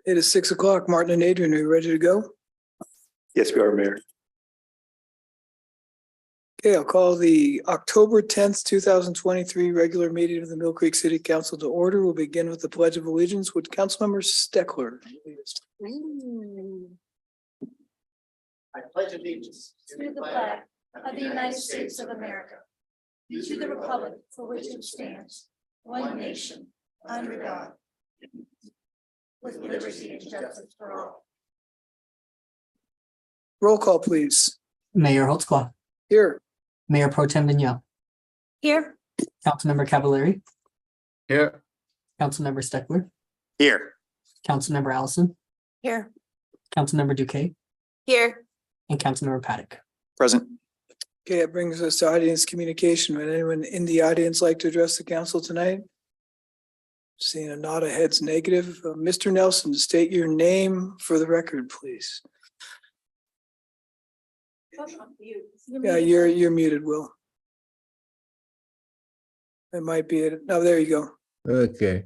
It is 6 o'clock. Martin and Adrian, are you ready to go? Yes, we are, Mayor. Okay, I'll call the October 10th, 2023 regular meeting of the Mill Creek City Council to order. We'll begin with the Pledge of Allegiance with Councilmember Steckler. I pledge allegiance to the flag of the United States of America, to the republic for which it stands, one nation, under God, with liberty and justice for all. Roll call, please. Mayor Holtzclaw, Here. Mayor Pro Tem Vignal, Here. Councilmember Cavallari, Here. Councilmember Steckler, Here. Councilmember Allison, Here. Councilmember Duque, Here. and Councilmember Paddock. Present. Okay, it brings us to audience communication. Would anyone in the audience like to address the council tonight? Seeing a nod of heads negative. Mr. Nelson, state your name for the record, please. Yeah, you're muted, Will. It might be it. No, there you go. Okay.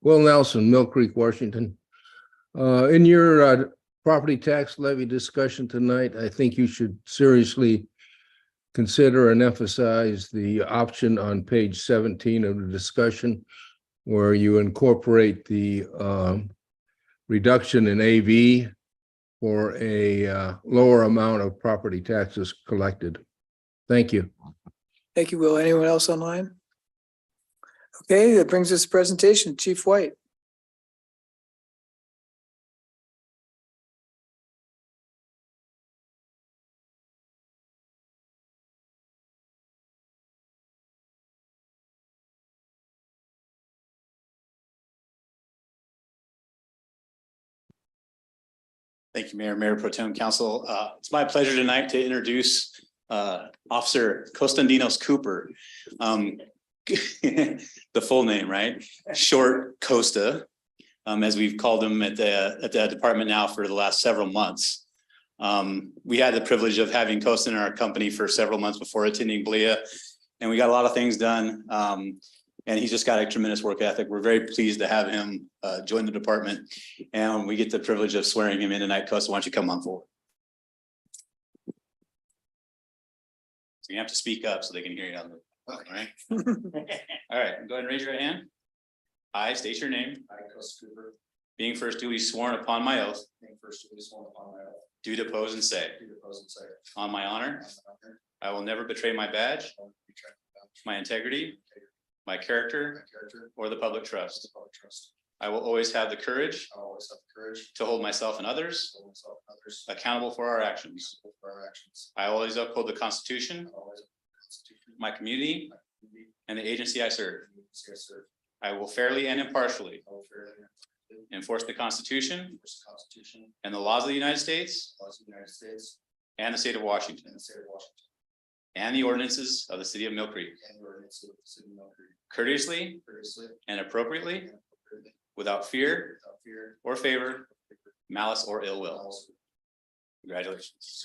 Will Nelson, Mill Creek, Washington. In your property tax levy discussion tonight, I think you should seriously consider and emphasize the option on page 17 of the discussion where you incorporate the reduction in AV for a lower amount of property taxes collected. Thank you. Thank you, Will. Anyone else online? Okay, that brings us to presentation. Chief White. Thank you, Mayor, Mayor Pro Tem Council. It's my pleasure tonight to introduce Officer Kostandinos Cooper. The full name, right? Short Kosta, as we've called him at the department now for the last several months. We had the privilege of having Kosta in our company for several months before attending BLEA, and we got a lot of things done. And he's just got a tremendous work ethic. We're very pleased to have him join the department, and we get the privilege of swearing him in tonight. Kosta, why don't you come on forward? So you have to speak up so they can hear you on the phone, right? All right, go ahead and raise your right hand. I state your name. I, Kosta Cooper, Being first duly sworn upon my oath. being first duly sworn upon my oath, Do depose and say. do depose and say, On my honor, on my honor, I will never betray my badge, I will betray my integrity, my my character, character, or the public trust. public trust. I will always have the courage I will always have the courage to hold myself and others to hold myself and others accountable for our actions. for our actions. I always uphold the Constitution, I will always uphold the Constitution, my community, my community, and the agency I serve. and the agency I serve. I will fairly and impartially I will fairly and impartially enforce the Constitution enforce the Constitution, and the laws of the United States laws of the United States, and the state of Washington, and the state of Washington, and the ordinances of the city of Mill Creek, and the ordinances of the city of Mill Creek, courteously courteously and appropriately, and appropriately, without fear without fear or favor, malice, or ill or will. malice. Congratulations.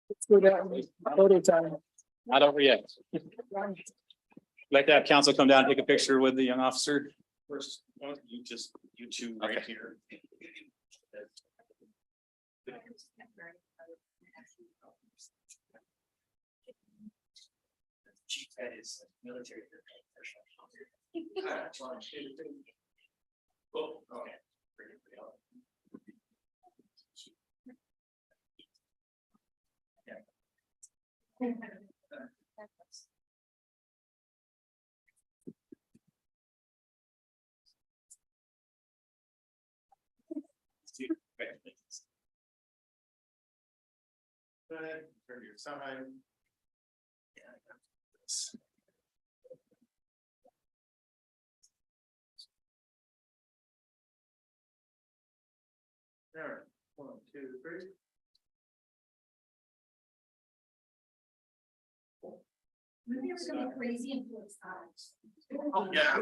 Let's go down. Photo time. Not over yet. Like to have council come down and take a picture with the young officer. First, you two right Okay. here. Chief, that is military. Oh, okay. Go ahead, turn to your side. All right, 1, 2, 3. Maybe it's gonna be crazy and full of sides. Yeah.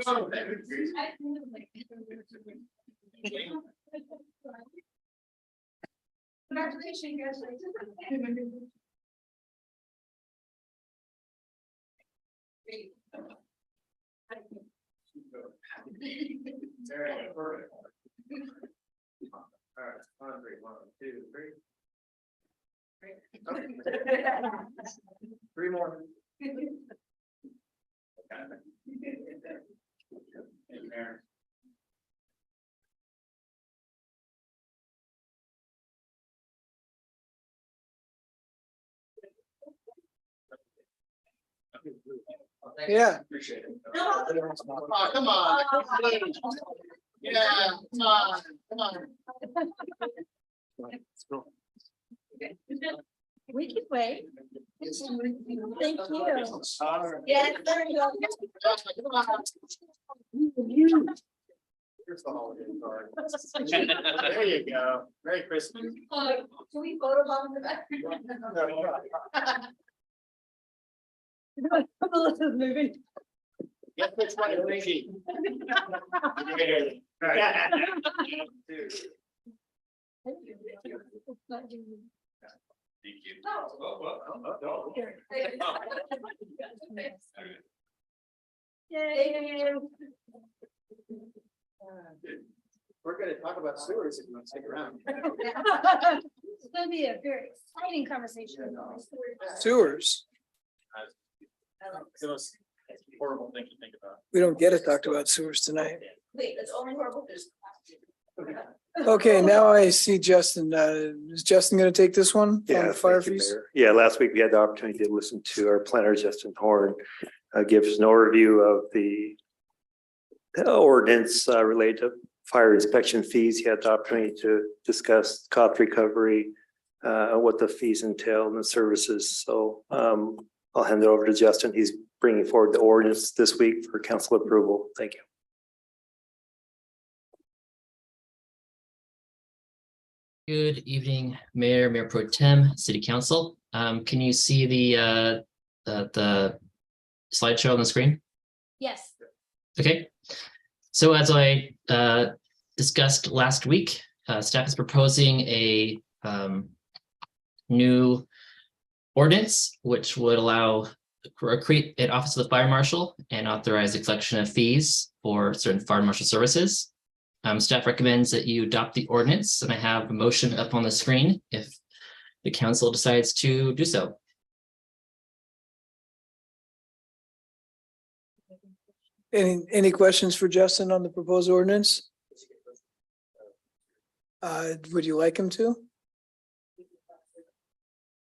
Congratulations, guys. Very perfect. All right, 1, 3, 1, 2, 3. 3 more. Yeah. Appreciate it. Oh, come on. Yeah, come on, come on. We can wait. Thank you. Yeah. Yeah, there you go. Here's the holiday card. There you go. Merry Christmas. Can we photo bomb the back? Melissa's moving. Guess which one is Ricky? Thank you. Yay. We're gonna talk about sewers if you want to stick around. It's gonna be a very exciting conversation. Sewers. It was a horrible thing to think about. We don't get to talk about sewers tonight. Wait, that's only horrible. Okay, now I see Justin. Is Justin gonna take this one? on Yeah, the fire thank you, fees? Mayor. Yeah, last week we had the opportunity to listen to our planner, Justin Horn, give us an overview of the ordinance related to fire inspection fees. He had the opportunity to discuss cost recovery, what the fees entail and the services. So I'll hand it over to Justin. He's bringing forward the ordinance this week for council approval. Thank you. Good evening, Mayor, Mayor Pro Tem, City Council. Can you see the slideshow on the screen? Yes. Okay. So as I discussed last week, staff is proposing a new ordinance which would allow create an office of the fire marshal and authorize the collection of fees for certain fire marshal services. Staff recommends that you adopt the ordinance, and I have a motion up on the screen if the council decides to do so. Any questions for Justin on the proposed ordinance? Would you like him to?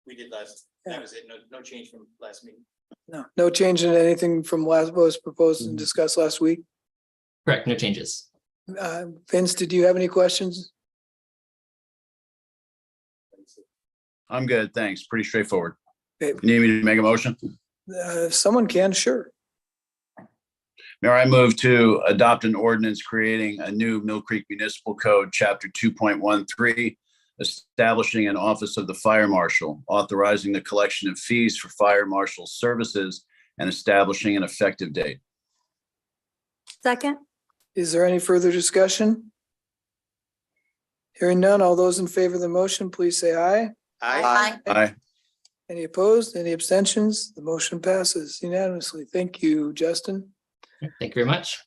We did last, that was it. No change from last meeting. No change in anything from what was proposed and discussed last week. Correct, no changes. Vince, did you have any questions? I'm good, thanks. Pretty straightforward. Okay. You need me to make a motion? If someone can, sure. Mayor, I move to adopt an ordinance creating a new Mill Creek Municipal Code, Chapter 2.13, establishing an office of the fire marshal, authorizing the collection of fees for fire marshal services, and establishing an effective date. Second. Is there any further discussion? Hearing none, all those in favor of the motion, please say aye. Aye. Any opposed, any abstentions? The motion passes unanimously. Thank you, Justin. Thank you very much.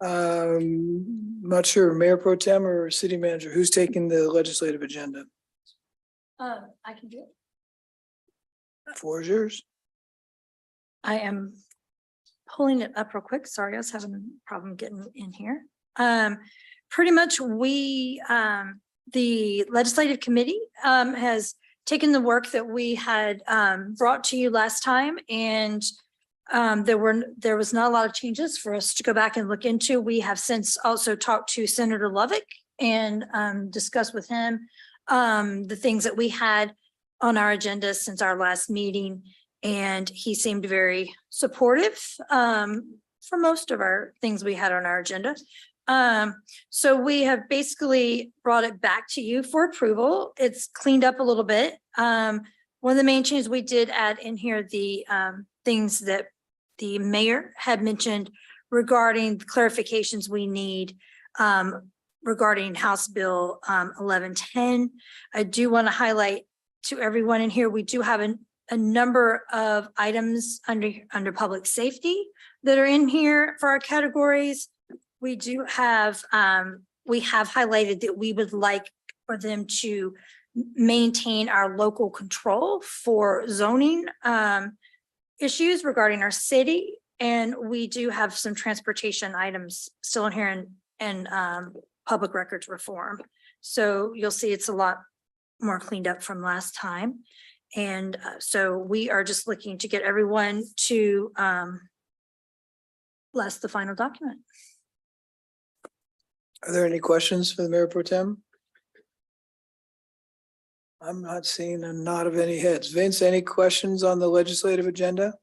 Not sure, Mayor Pro Tem or City Manager, who's taking the legislative agenda? I can do it. Floor is yours. I am pulling it up real quick. Sorry, I was having a problem getting in here. Pretty much the legislative committee has taken the work that we had brought to you last time, and there was not a lot of changes for us to go back and look into. We have since also talked to Senator Lovick and discussed with him the things that we had on our agenda since our last meeting. And he seemed very supportive for most of our things we had on our agenda. So we have basically brought it back to you for approval. It's cleaned up a little bit. One of the main changes we did add in here, the things that the mayor had mentioned regarding the clarifications we need regarding House Bill 1110. I do want to highlight to everyone in here, we do have a number of items under public safety that are in here for our categories. We do have, we have highlighted that we would like for them to maintain our local control for zoning issues regarding our city. And we do have some transportation items still in here and public records reform. So you'll see it's a lot more cleaned up from last time. And so we are just looking to get everyone to bless the final document. Are there any questions for the Mayor Pro Tem? I'm not seeing a nod of any heads. Vince, any questions on the legislative agenda?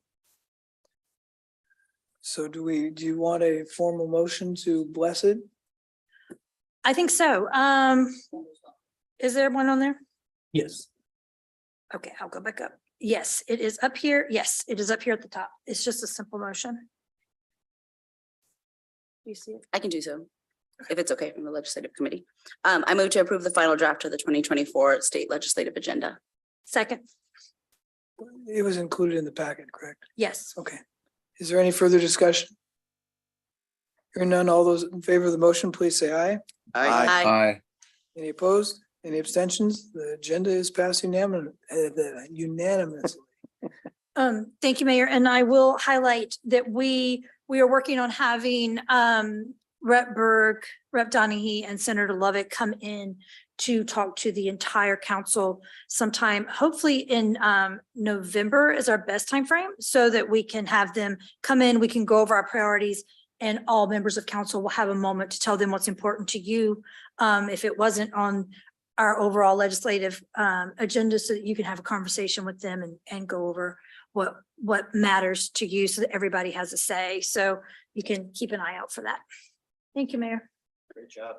So do you want a formal motion to bless it? I think so. Is there one on there? Yes. Okay, I'll go back up. Yes, it is up here. Yes, it is up here at the top. It's just a simple motion. Do you see it? I can do so, if it's okay from the legislative committee. I move to approve the final draft of the 2024 state legislative agenda. Second, It was included in the packet, correct? yes. Okay. Is there any further discussion? Hearing none, all those in favor of the motion, please say aye. Aye. Aye. Any opposed? Any abstentions? The agenda is passed unanimously. Thank you, Mayor. And I will highlight that we are working on having Rep. Berg, Rep. Donahue, and Senator Lovett come in to talk to the entire council sometime, hopefully in November is our best time frame, so that we can have them come in, we can go over our priorities, and all members of council will have a moment to tell them what's important to you. If it wasn't on our overall legislative agenda, so that you can have a conversation with them and go over what matters to you, so that everybody has a say. So you can keep an eye out for that. Thank you, Mayor. Great job.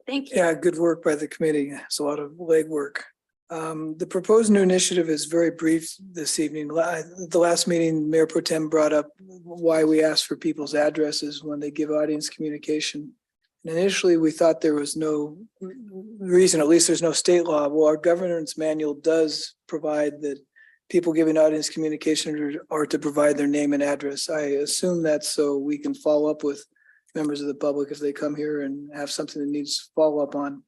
Thank you. Yeah, good work by the committee. It's a lot of legwork. The proposed new initiative is very brief this evening. The last meeting, Mayor Pro Tem brought up why we ask for people's addresses when they give audience communication. And initially, we thought there was no reason, at least there's no state law. Well, our governance manual does provide that people giving audience communication are to provide their name and address. I assume that's so we can follow up with members of the public if they come here and have something that needs follow up on.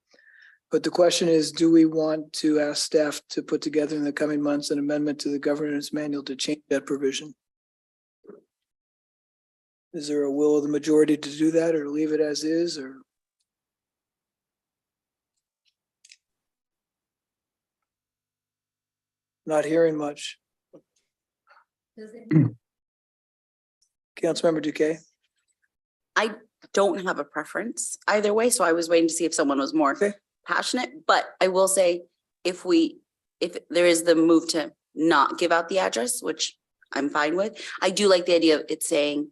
But the question is, do we want to ask staff to put together in the coming months an amendment to the governance manual to change that provision? Is there a will of the majority to do that, or leave it as is, or? Not hearing much. Councilmember Duque. I don't have a preference either way, so I was waiting to see if someone was more Okay. passionate, but I will say if there is the move to not give out the address, which I'm fine with, I do like the idea of it saying,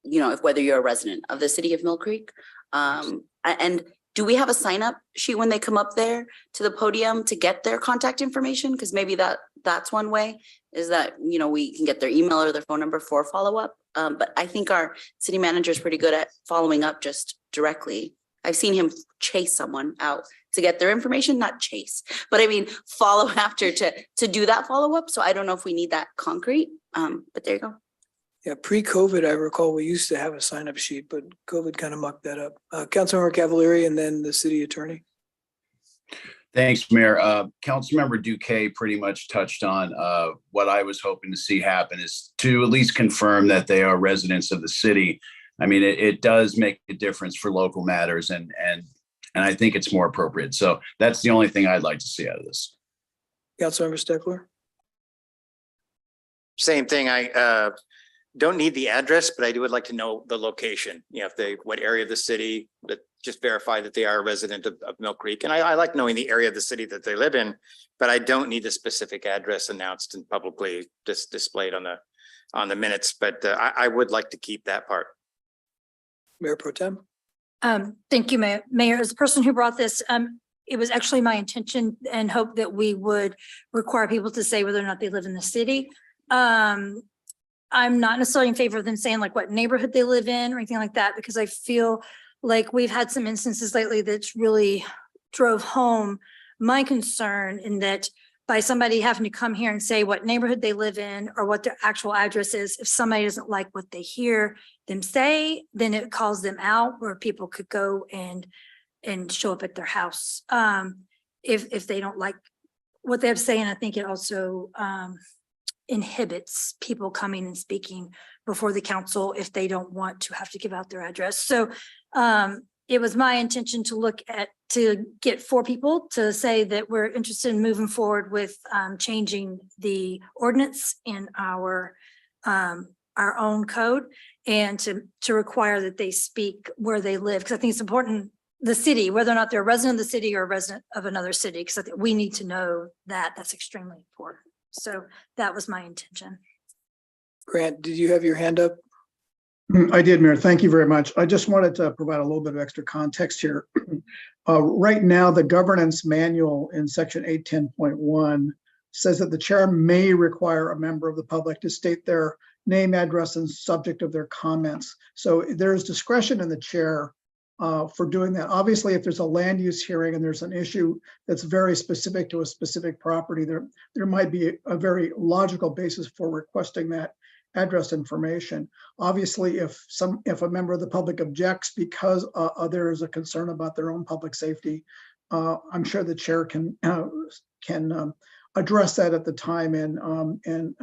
you know, if whether you're a resident of the city of Mill Creek. And do we have a sign up sheet when they come up there to the podium to get their contact information? Because maybe that's one way, is that, you know, we can get their email or their phone number for follow-up. But I think our city manager is pretty good at following up just directly. I've seen him chase someone out to get their information, not chase, but I mean, follow after to do that follow-up. So I don't know if we need that concrete, but there you go. Yeah, pre-COVID, I recall we used to have a sign-up sheet, but COVID kind of mucked that up. Councilmember Cavalieri and then the city attorney. Thanks, Mayor. Councilmember Duque pretty much touched on what I was hoping to see happen, is to at least confirm that they are residents of the city. I mean, it does make a difference for local matters, and I think it's more appropriate. So that's the only thing I'd like to see out of this. Councilmember Steckler. Same thing. I don't need the address, but I would like to know the location. You know, what area of the city, that just verify that they are a resident of Mill Creek. And I like knowing the area of the city that they live in, but I don't need the specific address announced and publicly displayed on the minutes. But I would like to keep that part. Mayor Pro Tem. Thank you, Mayor. As the person who brought this, it was actually my intention and hope that we would require people to say whether or not they live in the city. I'm not necessarily in favor of them saying like what neighborhood they live in or anything like that, because I feel like we've had some instances lately that's really drove home my concern in that by somebody having to come here and say what neighborhood they live in or what their actual address is, if somebody doesn't like what they hear them say, then it calls them out where people could go and show up at their house. If they don't like what they have to say, and I think it also inhibits people coming and speaking before the council if they don't want to have to give out their address. So it was my intention to get 4 people to say that we're interested in moving forward with changing the ordinance in our own code and to require that they speak where they live. Because I think it's important, the city, whether or not they're a resident of the city or a resident of another city, because I think we need to know that. That's extremely important. So that was my intention. Grant, did you have your hand up? I did, Mayor. Thank you very much. I just wanted to provide a little bit of extra context here. Right now, the governance manual in section 810.1 says that the chair may require a member of the public to state their name, address, and subject of their comments. So there's discretion in the chair for doing that. Obviously, if there's a land use hearing and there's an issue that's very specific to a specific property, there might be a very logical basis for requesting that address information. Obviously, if a member of the public objects because there is a concern about their own public safety, I'm sure the chair can address that at the time and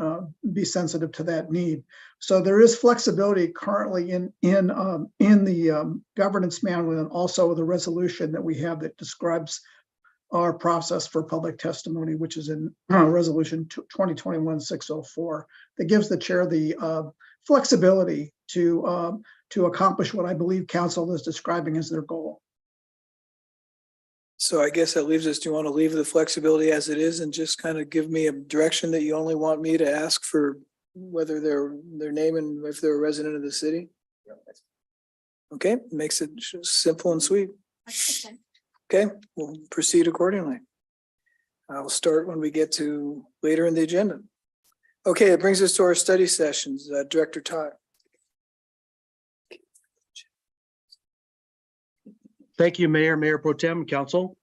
be sensitive to that need. So there is flexibility currently in the governance manual and also the resolution that we have that describes our process for public testimony, which is in resolution 2021-604, that gives the chair the flexibility to accomplish what I believe council is describing as their goal. So I guess that leaves us, do you want to leave the flexibility as it is and just kind of give me a direction that you only want me to ask for whether their name and if they're a resident of the city? Okay, makes it simple and sweet. Okay, we'll proceed accordingly. I'll start when we get to later in the agenda. Okay, it brings us to our study sessions. Director Todd. Thank you, Mayor Pro Tem, Council.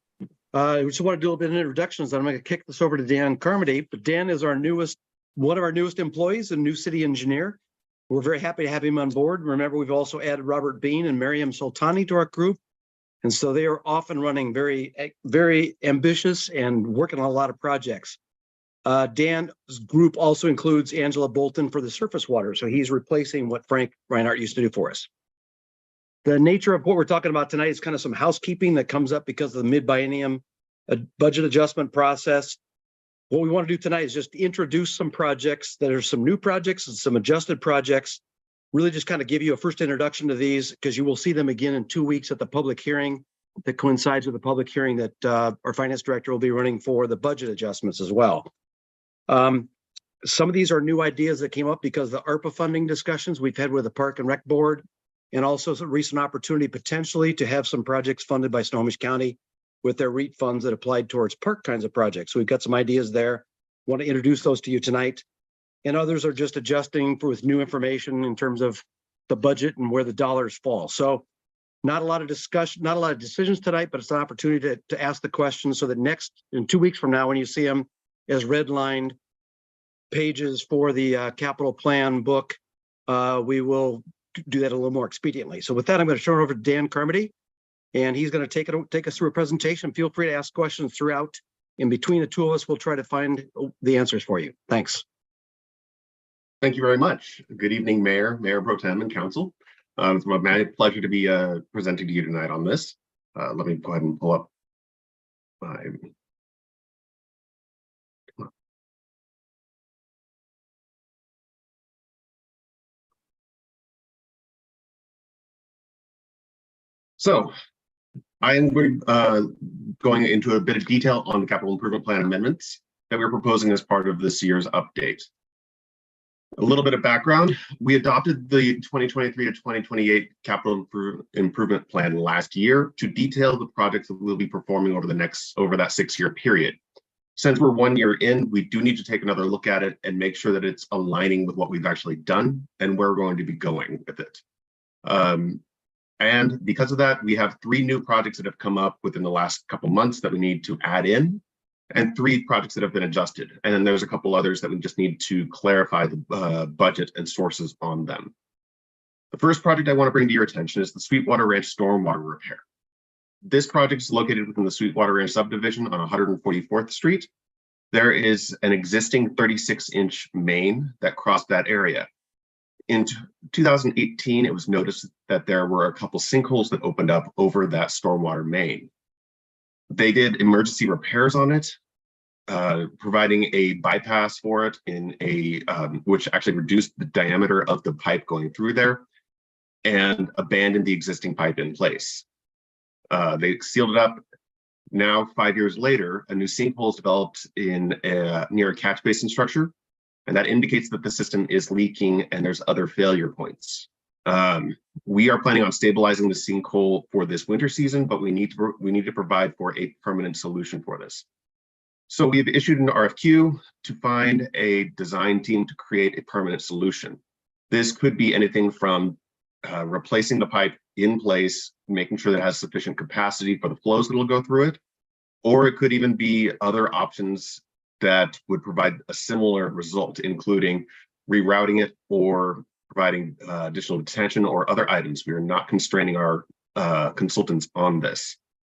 I just want to do a little bit of introductions. I'm going to kick this over to Dan Carmody, but Dan is one of our newest employees, a new city engineer. We're very happy to have him on board. Remember, we've also added Robert Bean and Miriam Sultani to our group. And so they are off and running, very, very ambitious and working on a lot of projects. Dan's group also includes Angela Bolton for the surface water. So he's replacing what Frank Reinhardt used to do for us. The nature of what we're talking about tonight is kind of some housekeeping that comes up because of the mid-biennium budget adjustment process. What we want to do tonight is just introduce some projects that are some new projects and some adjusted projects. Really just kind of give you a first introduction to these because you will see them again in 2 weeks at the public hearing that coincides with the public hearing that our finance director will be running for the budget adjustments as well. Some of these are new ideas that came up because of the ARPA funding discussions we've had with the Park and Rec Board, and also some recent opportunity potentially to have some projects funded by Snohomish County with their REIT funds that applied towards park kinds of projects. So we've got some ideas there. Want to introduce those to you tonight. And others are just adjusting with new information in terms of the budget and where the dollars fall. So not a lot of discussion, not a lot of decisions tonight, but it's an opportunity to ask the questions so that in 2 weeks from now, when you see them as redlined pages for the capital plan book, we will do that a little more expediently. So with that, I'm going to turn it over to Dan Carmody, and he's going to take us through a presentation. Feel free to ask questions throughout. In between the two of us, we'll try to find the answers for you. Thanks. Thank you very much. Good evening, Mayor Pro Tem, and Council. It's my pleasure to be presenting to you tonight on this. Let me go ahead and pull up my. So I am going into a bit of detail on the capital improvement plan amendments that we're proposing as part of this year's update. A little bit of background. We adopted the 2023 to 2028 capital improvement plan last year to detail the projects that we'll be performing over that 6-year period. Since we're 1 year in, we do need to take another look at it and make sure that it's aligning with what we've actually done and where we're going to be going with it. And because of that, we have 3 new projects that have come up within the last couple months that we need to add in, and 3 projects that have been adjusted. And then there's a couple others that we just need to clarify the budget and sources on them. The first project I want to bring to your attention is the Sweetwater Ranch stormwater repair. This project is located within the Sweetwater Ranch subdivision on 144th Street. There is an existing 36-inch main that crossed that area. In 2018, it was noticed that there were a couple sinkholes that opened up over that stormwater main. They did emergency repairs on it, providing a bypass for it in which actually reduced the diameter of the pipe going through there and abandoned the existing pipe in place. They sealed it up. Now, 5 years later, a new sinkhole is developed near a catch basin structure, and that indicates that the system is leaking and there's other failure points. We are planning on stabilizing the sinkhole for this winter season, but we need to provide for a permanent solution for this. So we've issued an RFQ to find a design team to create a permanent solution. This could be anything from replacing the pipe in place, making sure that it has sufficient capacity for the flows that will go through it, or it could even be other options that would provide a similar result, including rerouting it or providing additional detention or other items. We are not constraining our consultants on this.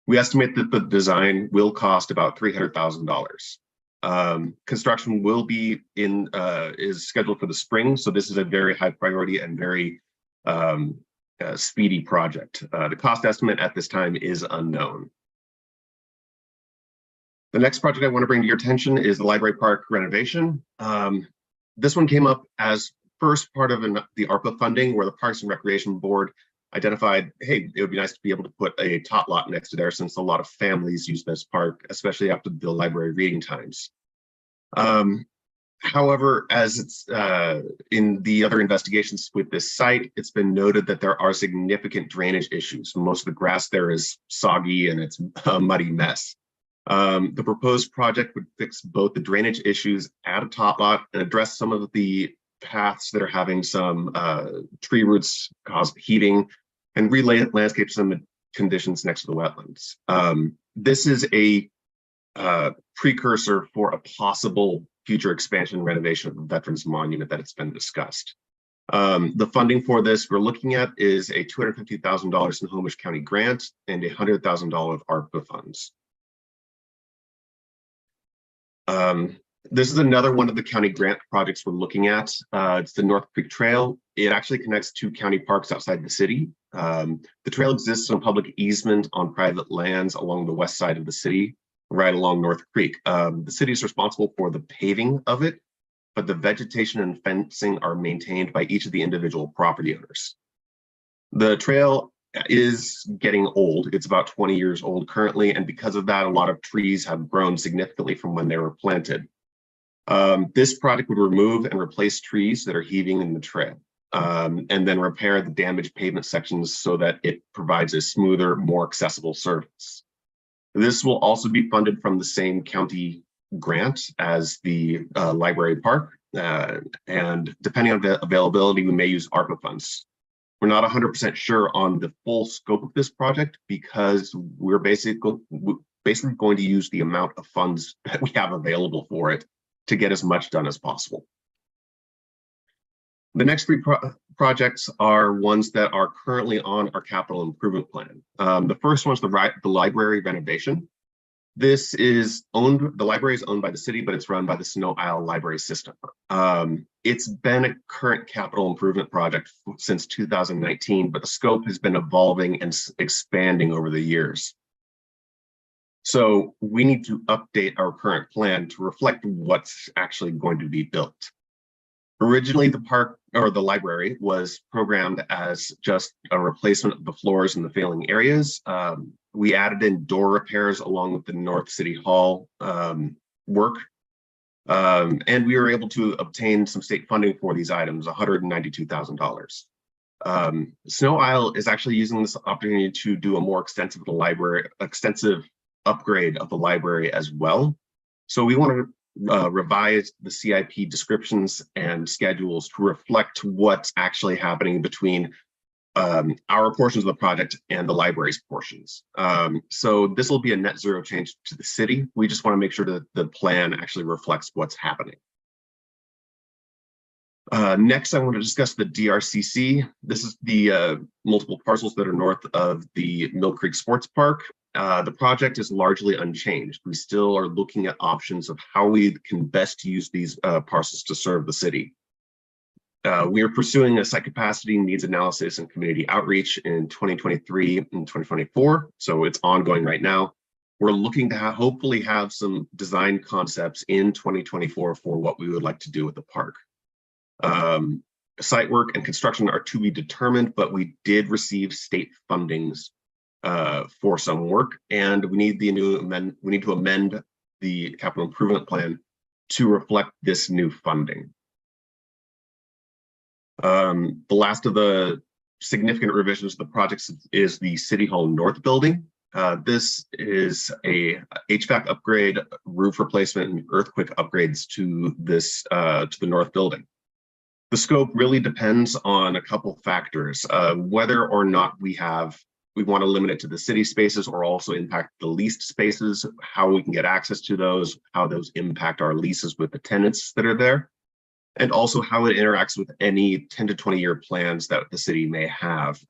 We estimate that the design will cost about $300,000. Construction will be is scheduled for the spring, so this is a very high priority and very speedy project. The cost estimate at this time is unknown. The next project I want to bring to your attention is the Library Park renovation. This one came up as first part of the ARPA funding, where the Parks and Recreation Board identified, hey, it would be nice to be able to put a tot lot next to there since a lot of families use this park, especially after the library reading times. However, as it's in the other investigations with this site, it's been noted that there are significant drainage issues. Most of the grass there is soggy and it's a muddy mess. The proposed project would fix both the drainage issues at a tot lot and address some of the paths that are having some tree roots cause heating and landscape some conditions next to the wetlands. This is a precursor for a possible future expansion and renovation of the Veterans Monument that it's been discussed. The funding for this we're looking at is a $250,000 in Homish County grant and $100,000 of ARPA funds. This is another one of the county grant projects we're looking at. It's the North Creek Trail. It actually connects 2 county parks outside the city. The trail exists on public easement on private lands along the west side of the city, right along North Creek. The city is responsible for the paving of it, but the vegetation and fencing are maintained by each of the individual property owners. The trail is getting old. It's about 20 years old currently, and because of that, a lot of trees have grown significantly from when they were planted. This project would remove and replace trees that are heaving in the trail, and then repair the damaged pavement sections so that it provides a smoother, more accessible surface. This will also be funded from the same county grant as the library park, and depending on the availability, we may use ARPA funds. We're not 100% sure on the full scope of this project because we're basically going to use the amount of funds that we have available for it to get as much done as possible. The next 3 projects are ones that are currently on our capital improvement plan. The first one is the library renovation. This is the library is owned by the city, but it's run by the Snow Isle Library System. It's been a current capital improvement project since 2019, but the scope has been evolving and expanding over the years. So we need to update our current plan to reflect what's actually going to be built. Originally, the park or the library was programmed as just a replacement of the floors in the failing areas. We added in door repairs along with the North City Hall work. And we were able to obtain some state funding for these items, $192,000. Snow Isle is actually using this opportunity to do a more extensive upgrade of the library as well. So we want to revise the CIP descriptions and schedules to reflect what's actually happening between our portions of the project and the library's portions. So this will be a net zero change to the city. We just want to make sure that the plan actually reflects what's happening. Next, I want to discuss the DRCC. This is the multiple parcels that are north of the Mill Creek Sports Park. The project is largely unchanged. We still are looking at options of how we can best use these parcels to serve the city. We are pursuing a site capacity, needs analysis, and community outreach in 2023 and 2024. So it's ongoing right now. We're looking to hopefully have some design concepts in 2024 for what we would like to do with the park. Site work and construction are to be determined, but we did receive state fundings for some work, and we need to amend the capital improvement plan to reflect this new funding. The last of the significant revisions of the project is the City Hall North building. This is a HVAC upgrade, roof replacement, and earthquake upgrades to this to the north building. The scope really depends on a couple factors, whether or not we want to limit it to the city spaces or also impact the leased spaces, how we can get access to those, how those impact our leases with the tenants that are there, and also how it interacts with any 10 to 20 year plans that the city may have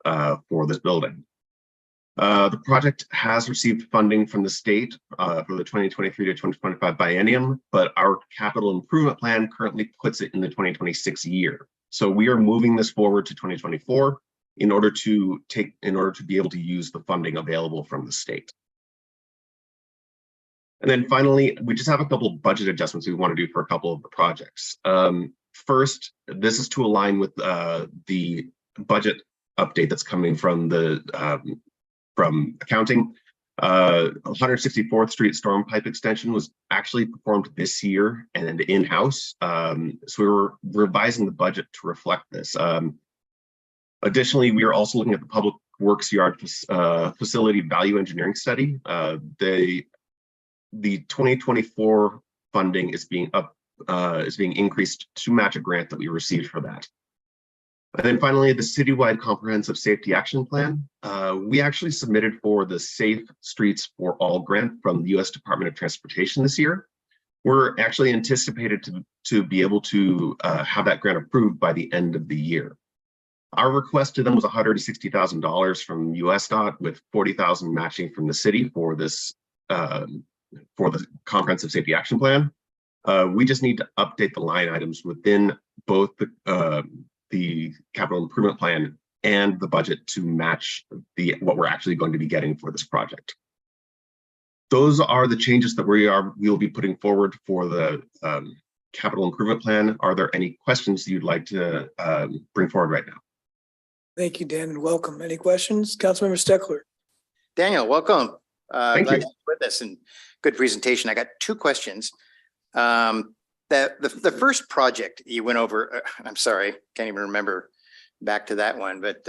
for this building. The project has received funding from the state for the 2023 to 2025 biennium, but our capital improvement plan currently puts it in the 2026 year. So we are moving this forward to 2024 in order to be able to use the funding available from the state. And then finally, we just have a couple of budget adjustments we want to do for a couple of the projects. First, this is to align with the budget update that's coming from the from accounting. 164th Street storm pipe extension was actually performed this year and in-house. So we were revising the budget to reflect this. Additionally, we are also looking at the public works yard facility value engineering study. The 2024 funding is being increased to match a grant that we received for that. And then finally, the citywide comprehensive safety action plan. We actually submitted for the Safe Streets for All grant from the U.S. Department of Transportation this year. We're actually anticipated to be able to have that grant approved by the end of the year. Our request to them was $160,000 from USDOT with $40,000 matching from the city for this for the comprehensive safety action plan. We just need to update the line items within both the capital improvement plan and the budget to match what we're actually going to be getting for this project. Those are the changes that we'll be putting forward for the capital improvement plan. Are there any questions you'd like to bring forward right now? Thank you, Dan, and welcome. Any questions? Councilmember Steckler. Daniel, welcome. Thank Glad you. to be with us and good presentation. I got two questions. The first project you went over, I'm sorry, can't even remember back to that one, but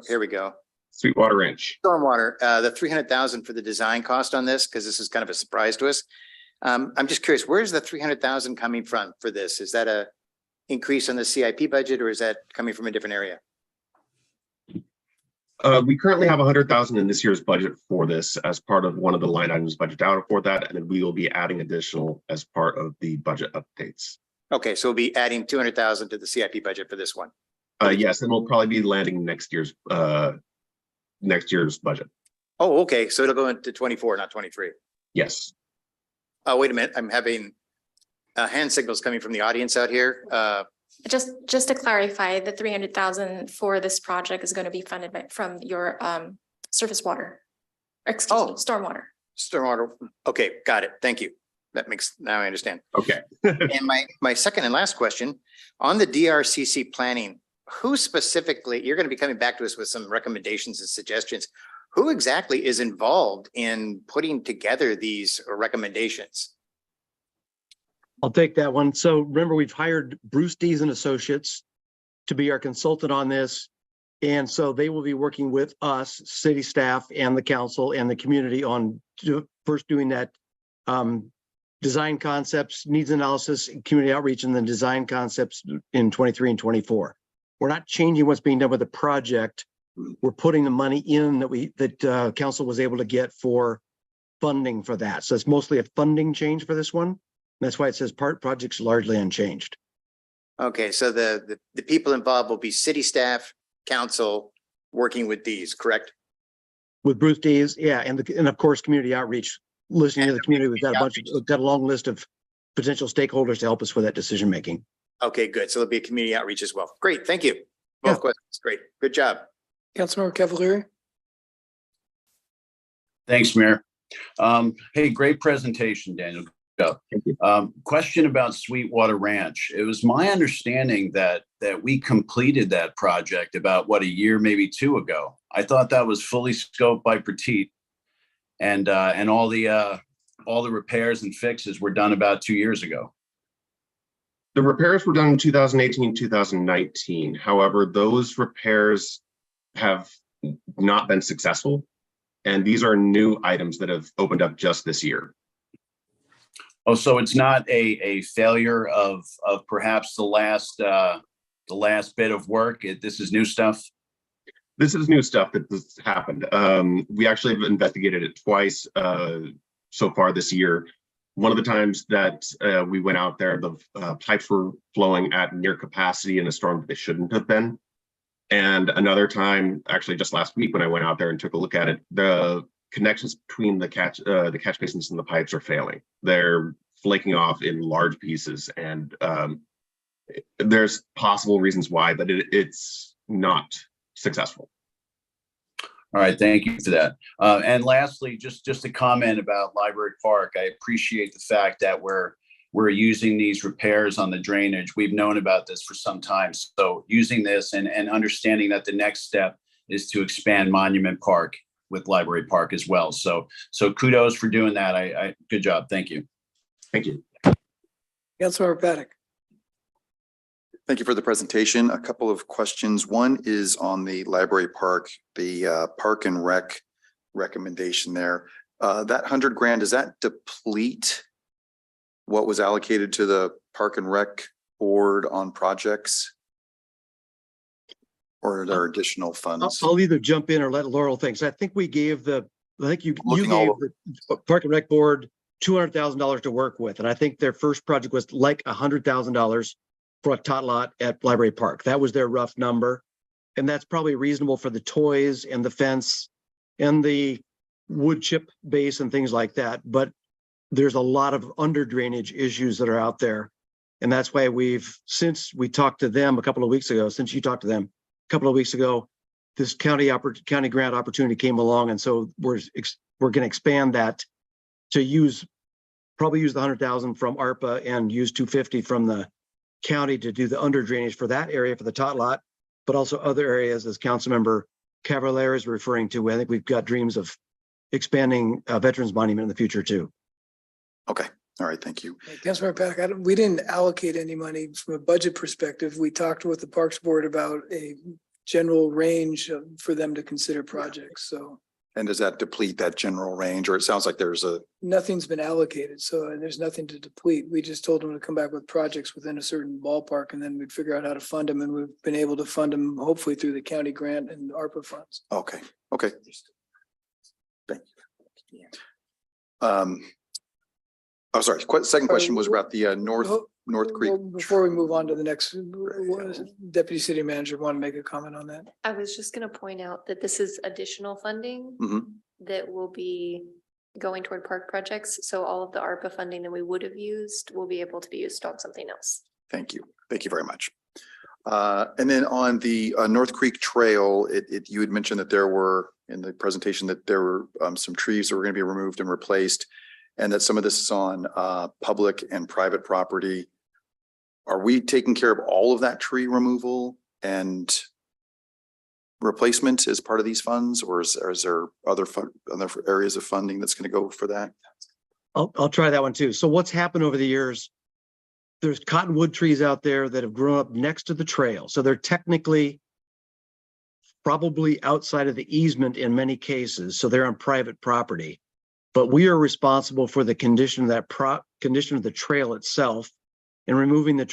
here we go. Sweetwater Ranch. Stormwater, the 300,000 for the design cost on this, because this is kind of a surprise to us. I'm just curious, where's the 300,000 coming from for this? Is that a increase on the CIP budget or is that coming from a different area? We currently have 100,000 in this year's budget for this as part of one of the line items budgeted out for that, and then we will be adding additional as part of the budget updates. Okay, so we'll be adding 200,000 to the CIP budget for this one. Yes, and we'll probably be landing next year's budget. Oh, okay, so it'll go into 24, not 23. Yes. Oh, wait a minute, I'm having hand signals coming from the audience out here. Just to clarify, the 300,000 for this project is going to be funded from your surface water. Excuse me, stormwater. Stormwater. Okay, got it. Thank you. Now I understand. Okay. And my second and last question on the DRCC planning, who specifically, you're going to be coming back to us with some recommendations and suggestions. Who exactly is involved in putting together these recommendations? I'll take that one. So remember, we've hired Bruce Dees and Associates to be our consultant on this. And so they will be working with us, city staff and the council and the community on first doing that design concepts, needs analysis, community outreach, and then design concepts in 23 and 24. We're not changing what's being done with the project. We're putting the money in that council was able to get for funding for that. So it's mostly a funding change for this one. That's why it says projects largely unchanged. Okay, so the people involved will be city staff, council, working with these, correct? With Bruce Dees, yeah, and of course, community outreach, listening to the community. We've got a long list of potential stakeholders to help us with that decision making. Okay, good. So there'll be a community outreach as well. Great, thank you. Yeah. Both questions, great. Good job. Councilmember Cavalieri? Thanks, Mayor. Hey, great presentation, Daniel. Question about Sweetwater Ranch. It was my understanding that we completed that project about a year, maybe two ago. I thought that was fully scoped by Petit, and all the repairs and fixes were done about 2 years ago. The repairs were done in 2018, 2019. However, those repairs have not been successful. And these are new items that have opened up just this year. Oh, so it's not a failure of perhaps the last bit of work. This is new stuff. This is new stuff that has happened. We actually have investigated it twice so far this year. One of the times that we went out there, the pipes were flowing at near capacity in a storm that they shouldn't have been. And another time, actually just last week when I went out there and took a look at it, the connections between the catch basins and the pipes are failing. They're flaking off in large pieces, and there's possible reasons why, but it's not successful. All right, thank you for that. And lastly, just a comment about Library Park. I appreciate the fact that we're using these repairs on the drainage. We've known about this for some time. So using this and understanding that the next step is to expand Monument Park with Library Park as well. So kudos for doing that. Good job. Thank you. Thank you. Councilmember Paddock? Thank you for the presentation. A couple of questions. One is on the Library Park, the Park and Rec recommendation there. That 100 grand, does that deplete what was allocated to the Park and Rec board on projects? Or are there additional funds? I'll either jump in or let Laurel think. So I think we gave you gave the Park and Rec board $200,000 to work with. And I think their first project was like $100,000 for a tot lot at Library Park. That was their rough number. And that's probably reasonable for the toys and the fence and the wood chip base and things like that. But there's a lot of under drainage issues that are out there. And that's why since we talked to them a couple of weeks ago, since you talked to them a couple of weeks ago, this county grant opportunity came along. And so we're going to expand that to probably use the 100,000 from ARPA and use 250 from the county to do the under drainage for that area for the tot lot, but also other areas as Councilmember Cavalier is referring to. I think we've got dreams of expanding a Veterans Monument in the future too. Okay. All right. Thank you. Councilmember Paddock, we didn't allocate any money from a budget perspective. We talked with the Parks Board about a general range for them to consider projects. So. And does that deplete that general range, or it sounds like Nothing's been allocated, so there's nothing to deplete. We just told them to come back with projects within a certain ballpark, and then we'd figure out how to fund them, and we've been able to fund them hopefully through the county grant and ARPA funds. Okay. Thank you. Sorry. Second question was about the North Creek. Before we move on to the next, Deputy City Manager want to make a comment on that? I was just going to point out that this is additional funding that will be going toward park projects. So all of the ARPA funding that we would have used will be able to be used on something else. Thank you. Thank you very much. And then on the North Creek Trail, you had mentioned that there were in the presentation that there were some trees that were going to be removed and replaced, and that some of this is on public and private property. Are we taking care of all of that tree removal and replacement as part of these funds, or is there other areas of funding that's going to go for that? I'll try that one too. So what's happened over the years there's cottonwood trees out there that have grown up next to the trail. So they're technically probably outside of the easement in many cases. So they're on private property. But we are responsible for the condition of that condition of the trail itself, and removing the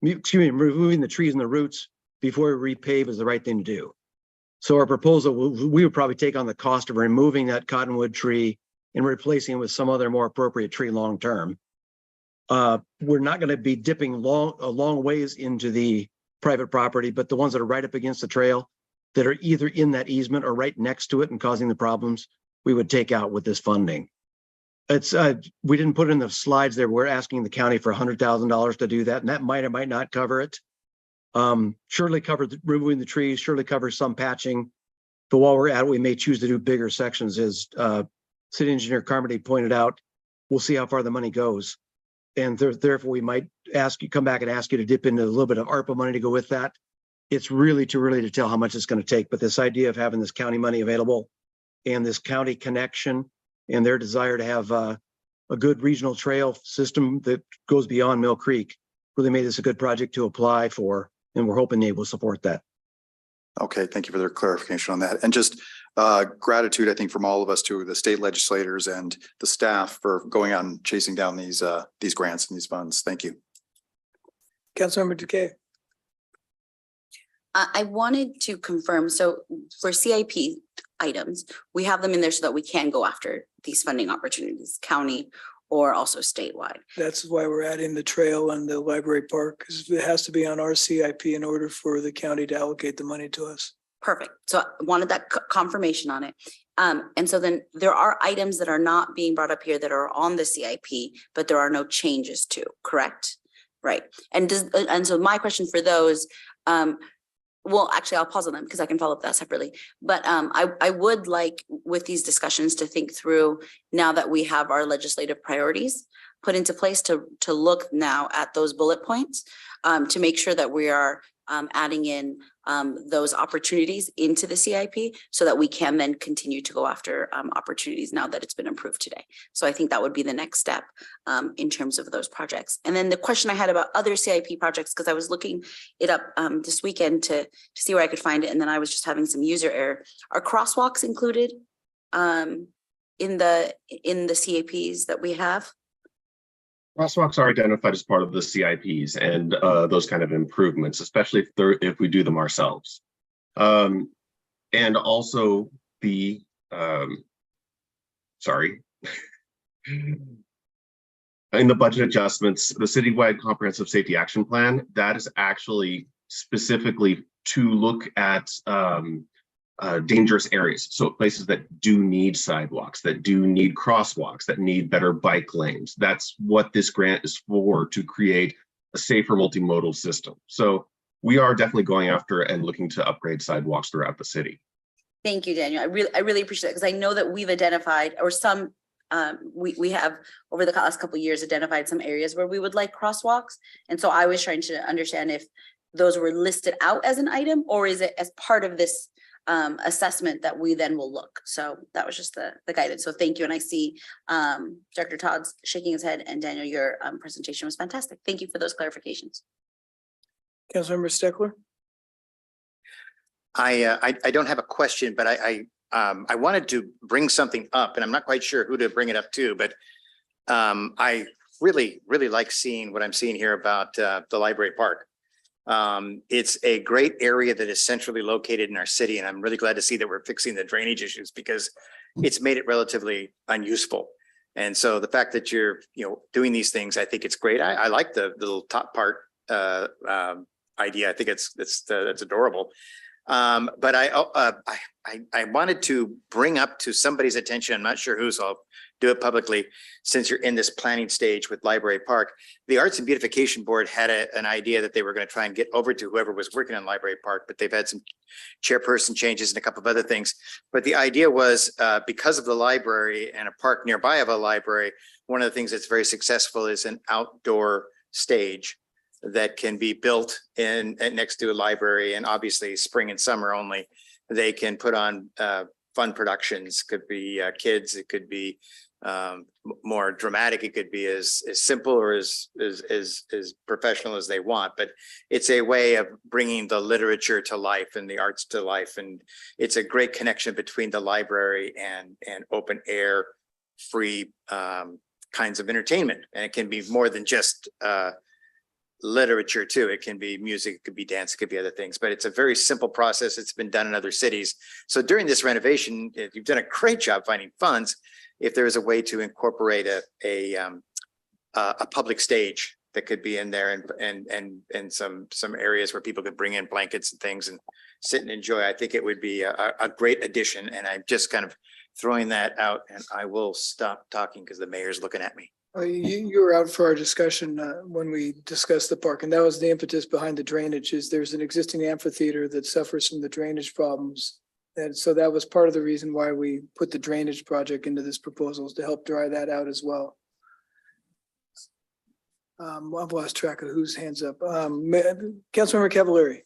removing the trees and the roots before we repave is the right thing to do. So our proposal, we would probably take on the cost of removing that cottonwood tree and replacing it with some other more appropriate tree long term. We're not going to be dipping a long ways into the private property, but the ones that are right up against the trail that are either in that easement or right next to it and causing the problems, we would take out with this funding. It's we didn't put it in the slides there. We're asking the county for $100,000 to do that, and that might or might not cover it. Surely cover removing the trees, surely cover some patching. But while we're at it, we may choose to do bigger sections, as City Engineer Carmody pointed out. We'll see how far the money goes. And therefore, we might come back and ask you to dip into a little bit of ARPA money to go with that. It's really too early to tell how much it's going to take. But this idea of having this county money available and this county connection and their desire to have a good regional trail system that goes beyond Mill Creek really made this a good project to apply for. And we're hoping they will support that. Okay, thank you for their clarification on that. And just gratitude, I think, from all of us to the state legislators and the staff for going out and chasing down these grants and these funds. Thank you. Councilmember Duque. I wanted to confirm, so for CIP items, we have them in there so that we can go after these funding opportunities, county or also statewide. That's why we're adding the trail and the library park, because it has to be on our CIP in order for the county to allocate the money to us. Perfect. So I wanted that confirmation on it. And so then there are items that are not being brought up here that are on the CIP, but there are no changes to, correct? Right. And so my question for those, well, actually, I'll pause on them because I can follow up that separately. But I would like with these discussions to think through, now that we have our legislative priorities put into place, to look now at those bullet points to make sure that we are adding in those opportunities into the CIP so that we can then continue to go after opportunities now that it's been approved today. So I think that would be the next step in terms of those projects. And then the question I had about other CIP projects, because I was looking it up this weekend to see where I could find it. And then I was just having some user error. Are crosswalks included in the CIPs that we have? Crosswalks are identified as part of the CIPs and those kind of improvements, especially if we do them ourselves. And also the, in the budget adjustments, the citywide comprehensive safety action plan, that is actually specifically to look at dangerous areas. So places that do need sidewalks, that do need crosswalks, that need better bike lanes. That's what this grant is for, to create a safer multimodal system. So we are definitely going after and looking to upgrade sidewalks throughout the city. Thank you, Daniel. I really appreciate it, because I know that we've identified, or some we have over the last couple of years identified some areas where we would like crosswalks. And so I was trying to understand if those were listed out as an item, or is it as part of this assessment that we then will look. So that was just the guidance. So thank you. And I see Director Todd's shaking his head, and Daniel, your presentation was fantastic. Thank you for those clarifications. Councilmember Steckler. I don't have a question, but I wanted to bring something up, and I'm not quite sure who to bring it up to, but I really like seeing what I'm seeing here about the library park. It's a great area that is centrally located in our city, and I'm really glad to see that we're fixing the drainage issues, because it's made it relatively unuseful. And so the fact that you're doing these things, I think it's great. I like the little top part idea. I think that's adorable. But I wanted to bring up to somebody's attention, I'm not sure who, so I'll do it publicly, since you're in this planning stage with Library Park. The Arts and Beautification Board had an idea that they were going to try and get over to whoever was working on Library Park, but they've had some chairperson changes and a couple of other things. But the idea was, because of the library and a park nearby of a library, one of the things that's very successful is an outdoor stage that can be built in next to a library, and obviously spring and summer only. They can put on fun productions, could be kids, it could be more dramatic, it could be as simple or as professional as they want, but it's a way of bringing the literature to life and the arts to life. And it's a great connection between the library and open air, free kinds of entertainment. And it can be more than just literature too. It can be music, it could be dance, it could be other things, but it's a very simple process. It's been done in other cities. So during this renovation, you've done a great job finding funds. If there is a way to incorporate a public stage that could be in there and some areas where people could bring in blankets and things and sit and enjoy, I think it would be a great addition. And I'm just kind of throwing that out, and I will stop talking because the mayor's looking at me. You were out for our discussion when we discussed the park, and that was the impetus behind the drainage. Is there's an existing amphitheater that suffers from the drainage problems. And so that was part of the reason why we put the drainage project into this proposal, is to help dry that out as well. I've lost track of whose hands up. Councilmember Cavallari.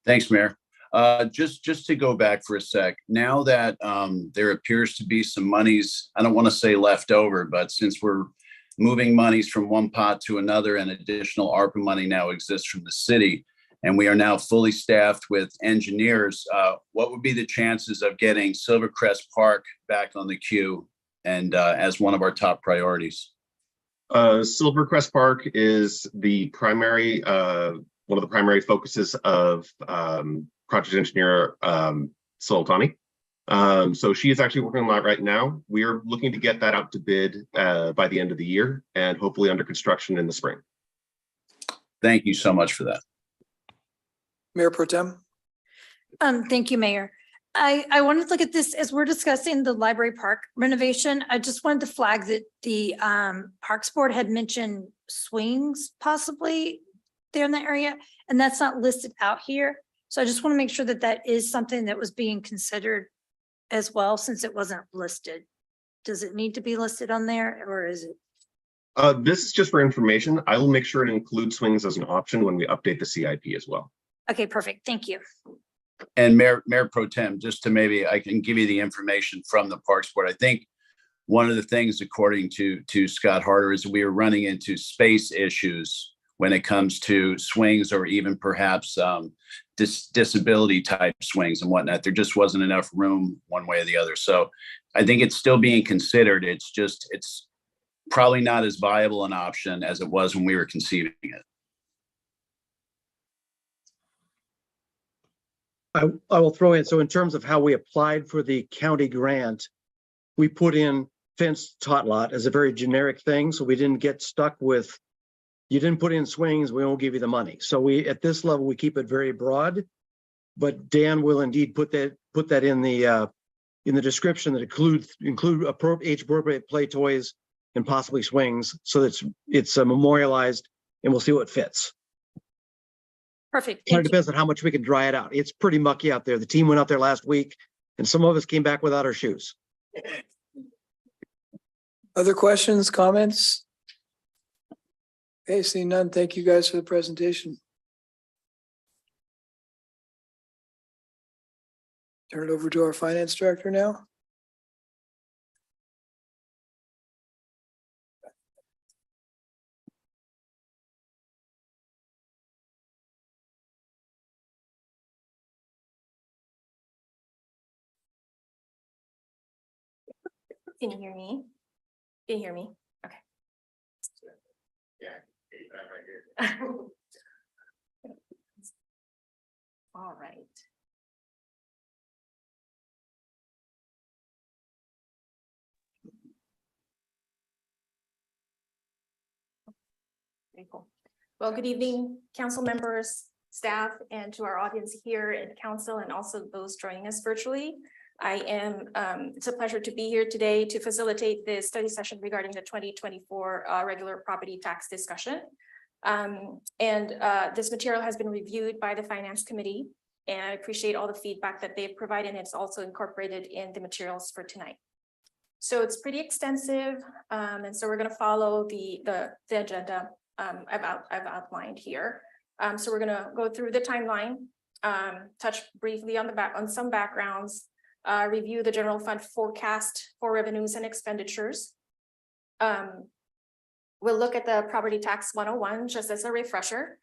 Thanks, Mayor. Just to go back for a sec, now that there appears to be some monies, I don't want to say left over, but since we're moving monies from one pot to another and additional ARPA money now exists from the city, and we are now fully staffed with engineers, what would be the chances of getting Silvercrest Park back on the queue and as one of our top priorities? Silvercrest Park is the primary, one of the primary focuses of project engineer Sultani. So she is actually working on that right now. We are looking to get that out to bid by the end of the year and hopefully under construction in the spring. Thank you so much for that. Mayor Pro Tem. Thank you, Mayor. I wanted to look at this as we're discussing the library park renovation. I just wanted to flag that the Parks Board had mentioned swings possibly there in the area, and that's not listed out here. So I just want to make sure that that is something that was being considered as well, since it wasn't listed. Does it need to be listed on there, or is it? This is just for information. I will make sure to include swings as an option when we update the CIP as well. Okay, perfect. Thank you. And Mayor Pro Tem, just to maybe I can give you the information from the Parks Board. I think one of the things, according to Scott Harder, is we are running into space issues when it comes to swings or even perhaps disability type swings and whatnot. There just wasn't enough room one way or the other. So I think it's still being considered. It's probably not as viable an option as it was when we were conceiving it. I will throw in, so in terms of how we applied for the county grant, we put in fenced tot lot as a very generic thing. So we didn't get stuck with, you didn't put in swings, we won't give you the money. So we, at this level, we keep it very broad, but Dan will indeed put that in the description that include age-appropriate play toys and possibly swings, so that it's memorialized, and we'll see what fits. Perfect. It depends on how much we can dry it out. It's pretty mucky out there. The team went out there last week, and some of us came back without our shoes. Other questions, comments? Okay, seeing none. Thank you guys for the presentation. Turn it over to our finance director now. Can you hear me? Can you hear me? Okay. Yeah, right here. All right. Very cool. Well, good evening, council members, staff, and to our audience here at council, and also those joining us virtually. It's a pleasure to be here today to facilitate this study session regarding the 2024 regular property tax discussion. This material has been reviewed by the Finance Committee, and I appreciate all the feedback that they've provided. And it's also incorporated in the materials for tonight. So it's pretty extensive, and so we're going to follow the agenda I've outlined here. So we're going to go through the timeline, touch briefly on some backgrounds, review the general fund forecast for revenues and expenditures. We'll look at the property tax 101 just as a refresher.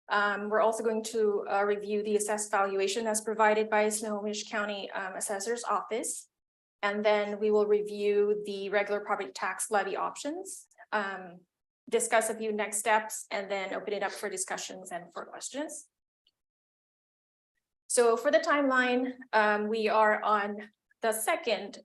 We're also going to review the assessed valuation as provided by Snohomish County Assessor's Office. And then we will review the regular property tax levy options, discuss a few next steps, and then open it up for discussions and for questions. So for the timeline, we are on the second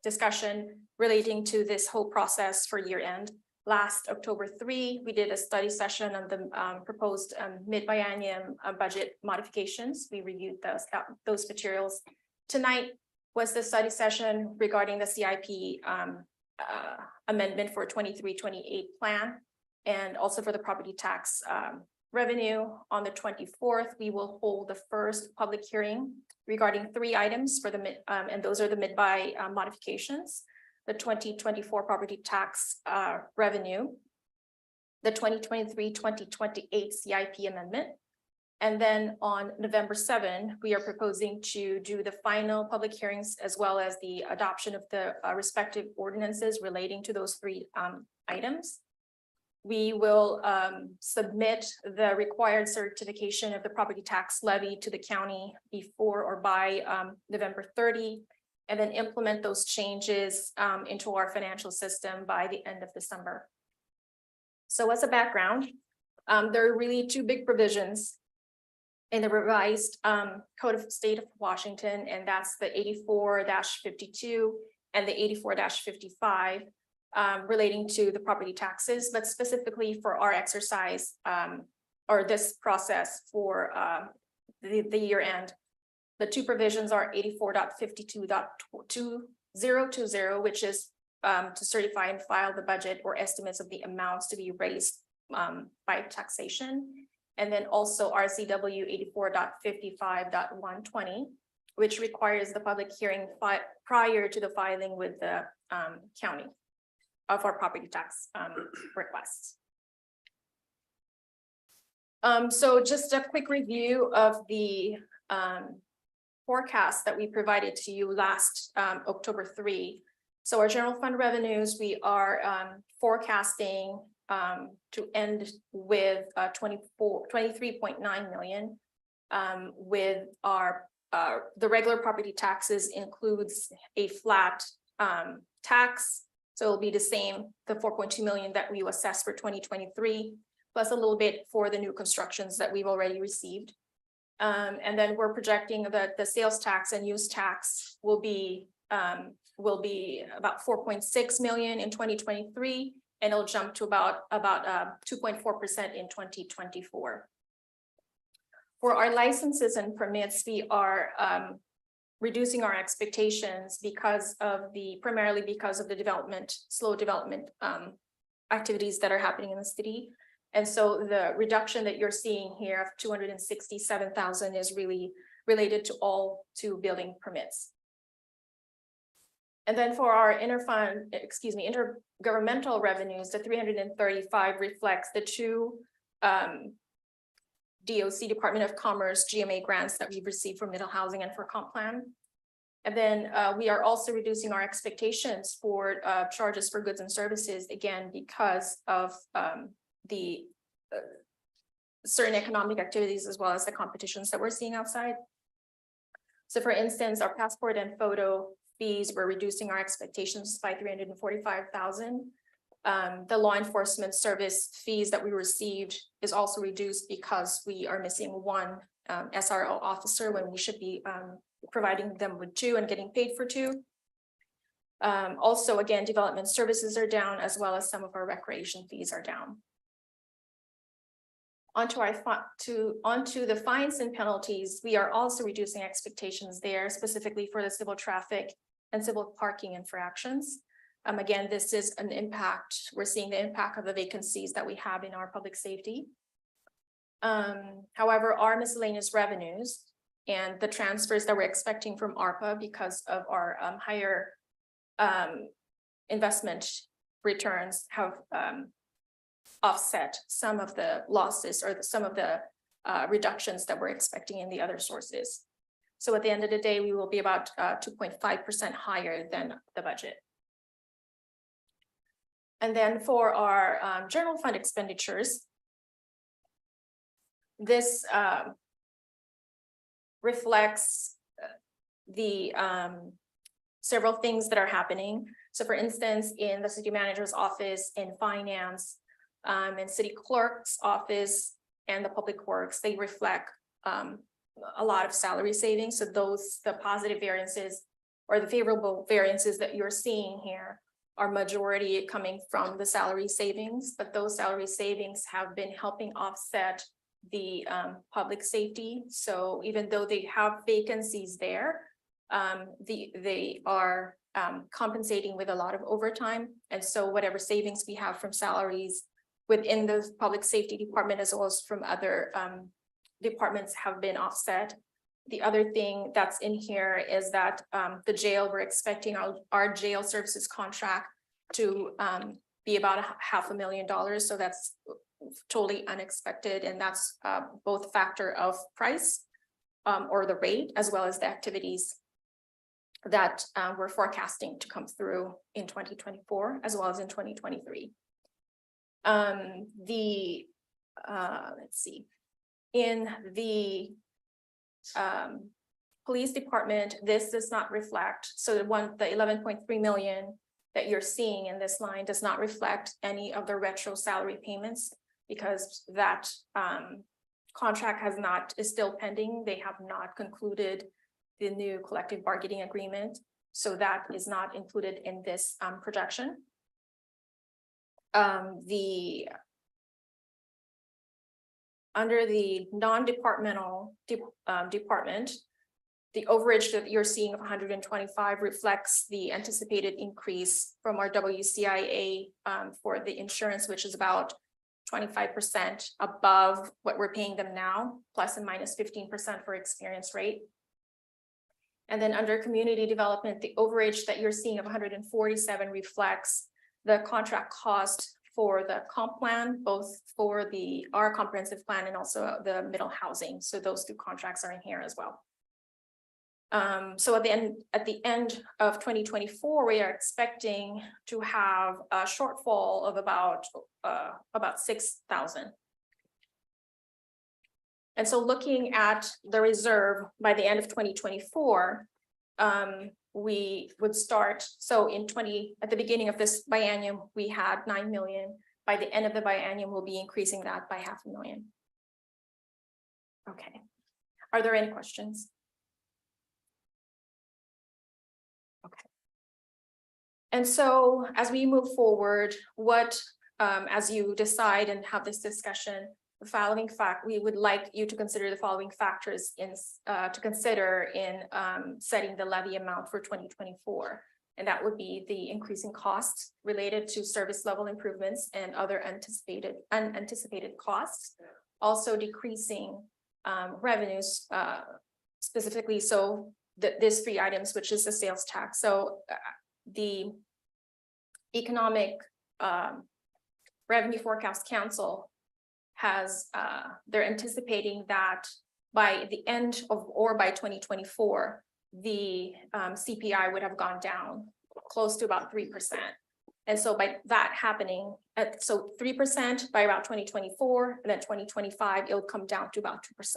discussion relating to this whole process for year end. Last October 3, we did a study session on the proposed mid-biennium budget modifications. We reviewed those materials. Tonight was the study session regarding the CIP amendment for 23-28 plan, and also for the property tax revenue. On the 24th, we will hold the first public hearing regarding 3 items for the mid, and those are the mid-by modifications. The 2024 property tax revenue, the 2023-2028 CIP amendment. And then on November 7, we are proposing to do the final public hearings as well as the adoption of the respective ordinances relating to those 3 items. We will submit the required certification of the property tax levy to the county before or by November 30. And then implement those changes into our financial system by the end of December. So as a background, there are really 2 big provisions in the revised Code of State of Washington, and that's the 84-52 and the 84-55 relating to the property taxes, but specifically for our exercise or this process for the year end. The 2 provisions are 84.52.2020, which is to certify and file the budget or estimates of the amounts to be raised by taxation. And then also RCW 84.55.120, which requires the public hearing prior to the filing with the county of our property tax requests. So just a quick review of the forecast that we provided to you last October 3. So our general fund revenues, we are forecasting to end with 23.9 million. With our the regular property taxes includes a flat tax, so it'll be the same, the 4.2 million that we assessed for 2023, plus a little bit for the new constructions that we've already received. And then we're projecting that the sales tax and use tax will be about 4.6 million in 2023, and it'll jump to about 2.4% in 2024. For our licenses and permits, we are reducing our expectations primarily because of the slow development activities that are happening in the city. And so the reduction that you're seeing here of 267,000 is really related to all 2 building permits. And then for our intergovernmental revenues, the 335 reflects the 2 DOC, Department of Commerce, GMA grants that we've received for middle housing and for comp plan. And then we are also reducing our expectations for charges for goods and services, again, because of the certain economic activities as well as the competitions that we're seeing outside. So for instance, our passport and photo fees, we're reducing our expectations by 345,000. The law enforcement service fees that we received is also reduced because we are missing 1 SRO officer when we should be providing them with 2 and getting paid for 2. Also, again, development services are down, as well as some of our recreation fees are down. Onto the fines and penalties, we are also reducing expectations there, specifically for the civil traffic and civil parking infractions. Again, this is an impact. We're seeing the impact of the vacancies that we have in our public safety. However, our miscellaneous revenues and the transfers that we're expecting from ARPA because of our higher investment returns have offset some of the losses or some of the reductions that we're expecting in the other sources. So at the end of the day, we will be about 2.5% higher than the budget. And then for our general fund expenditures, this reflects the several things that are happening. So for instance, in the city manager's office, in finance, and city clerk's office and the public works, they reflect a lot of salary savings. So the positive variances or the favorable variances that you're seeing here are majority coming from the salary savings, but those salary savings have been helping offset the public safety. So even though they have vacancies there, they are compensating with a lot of overtime. And so whatever savings we have from salaries within the public safety department as well as from other departments have been offset. The other thing that's in here is that the jail, we're expecting our jail services contract to be about $500,000. So that's totally unexpected. And that's both a factor of price or the rate, as well as the activities that we're forecasting to come through in 2024, as well as in 2023. Let's see, in the police department, this does not reflect. So the 11.3 million that you're seeing in this line does not reflect any of the retro salary payments, because that contract is still pending. They have not concluded the new collective bargaining agreement. So that is not included in this projection. Under the non-departmental department, the overage that you're seeing of 125 reflects the anticipated increase from our WCIA for the insurance, which is about 25% above what we're paying them now, plus and minus 15% for experience rate. And then under community development, the overage that you're seeing of 147 reflects the contract cost for the comp plan, both for our comprehensive plan and also the middle housing. So those two contracts are in here as well. So at the end of 2024, we are expecting to have a shortfall of about 6,000. And so looking at the reserve by the end of 2024, we would start. So at the beginning of this biennium, we had 9 million. By the end of the biennium, we'll be increasing that by $500,000. Okay. Are there any questions? Okay. And so as we move forward, as you decide and have this discussion, the following we would like you to consider the following factors to consider in setting the levy amount for 2024. And that would be the increasing costs related to service level improvements and other unanticipated costs. Also decreasing revenues, specifically. So there's 3 items, which is the sales tax. So the Economic Revenue Forecast Council they're anticipating that by the end of or by 2024, the CPI would have gone down close to about 3%. And so by that happening, so 3% by about 2024, and then 2025, it'll come down to about 2%.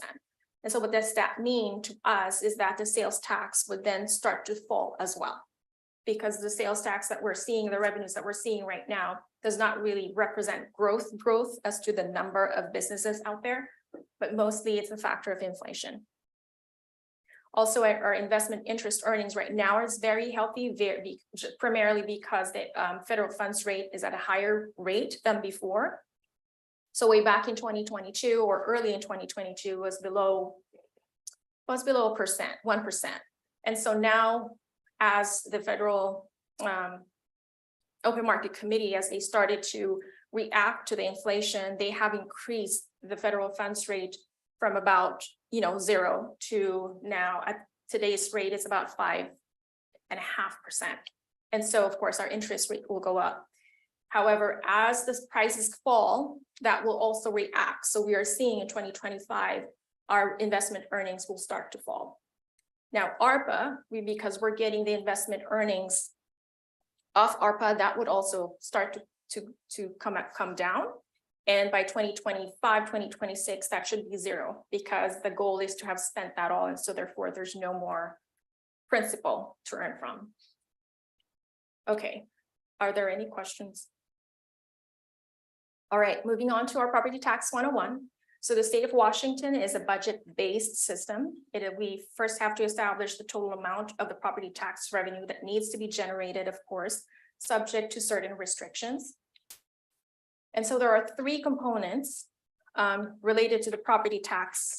And so what does that mean to us is that the sales tax would then start to fall as well, because the sales tax that we're seeing, the revenues that we're seeing right now, does not really represent growth as to the number of businesses out there, but mostly it's a factor of inflation. Also, our investment interest earnings right now is very healthy, primarily because the federal funds rate is at a higher rate than before. So way back in 2022 or early in 2022 was below 1%. And so now, as the federal open market committee, as they started to react to the inflation, they have increased the federal funds rate from about 0 to now at today's rate is about 5.5%. And so of course our interest rate will go up. However, as the prices fall, that will also react. So we are seeing in 2025, our investment earnings will start to fall. Now, ARPA, because we're getting the investment earnings of ARPA, that would also start to come down. And by 2025, 2026, that should be zero, because the goal is to have spent that all, and so therefore there's no more principal to earn from. Okay, are there any questions? All right, moving on to our property tax 101. So the state of Washington is a budget-based system. We first have to establish the total amount of the property tax revenue that needs to be generated, of course, subject to certain restrictions. And so there are three components related to the property tax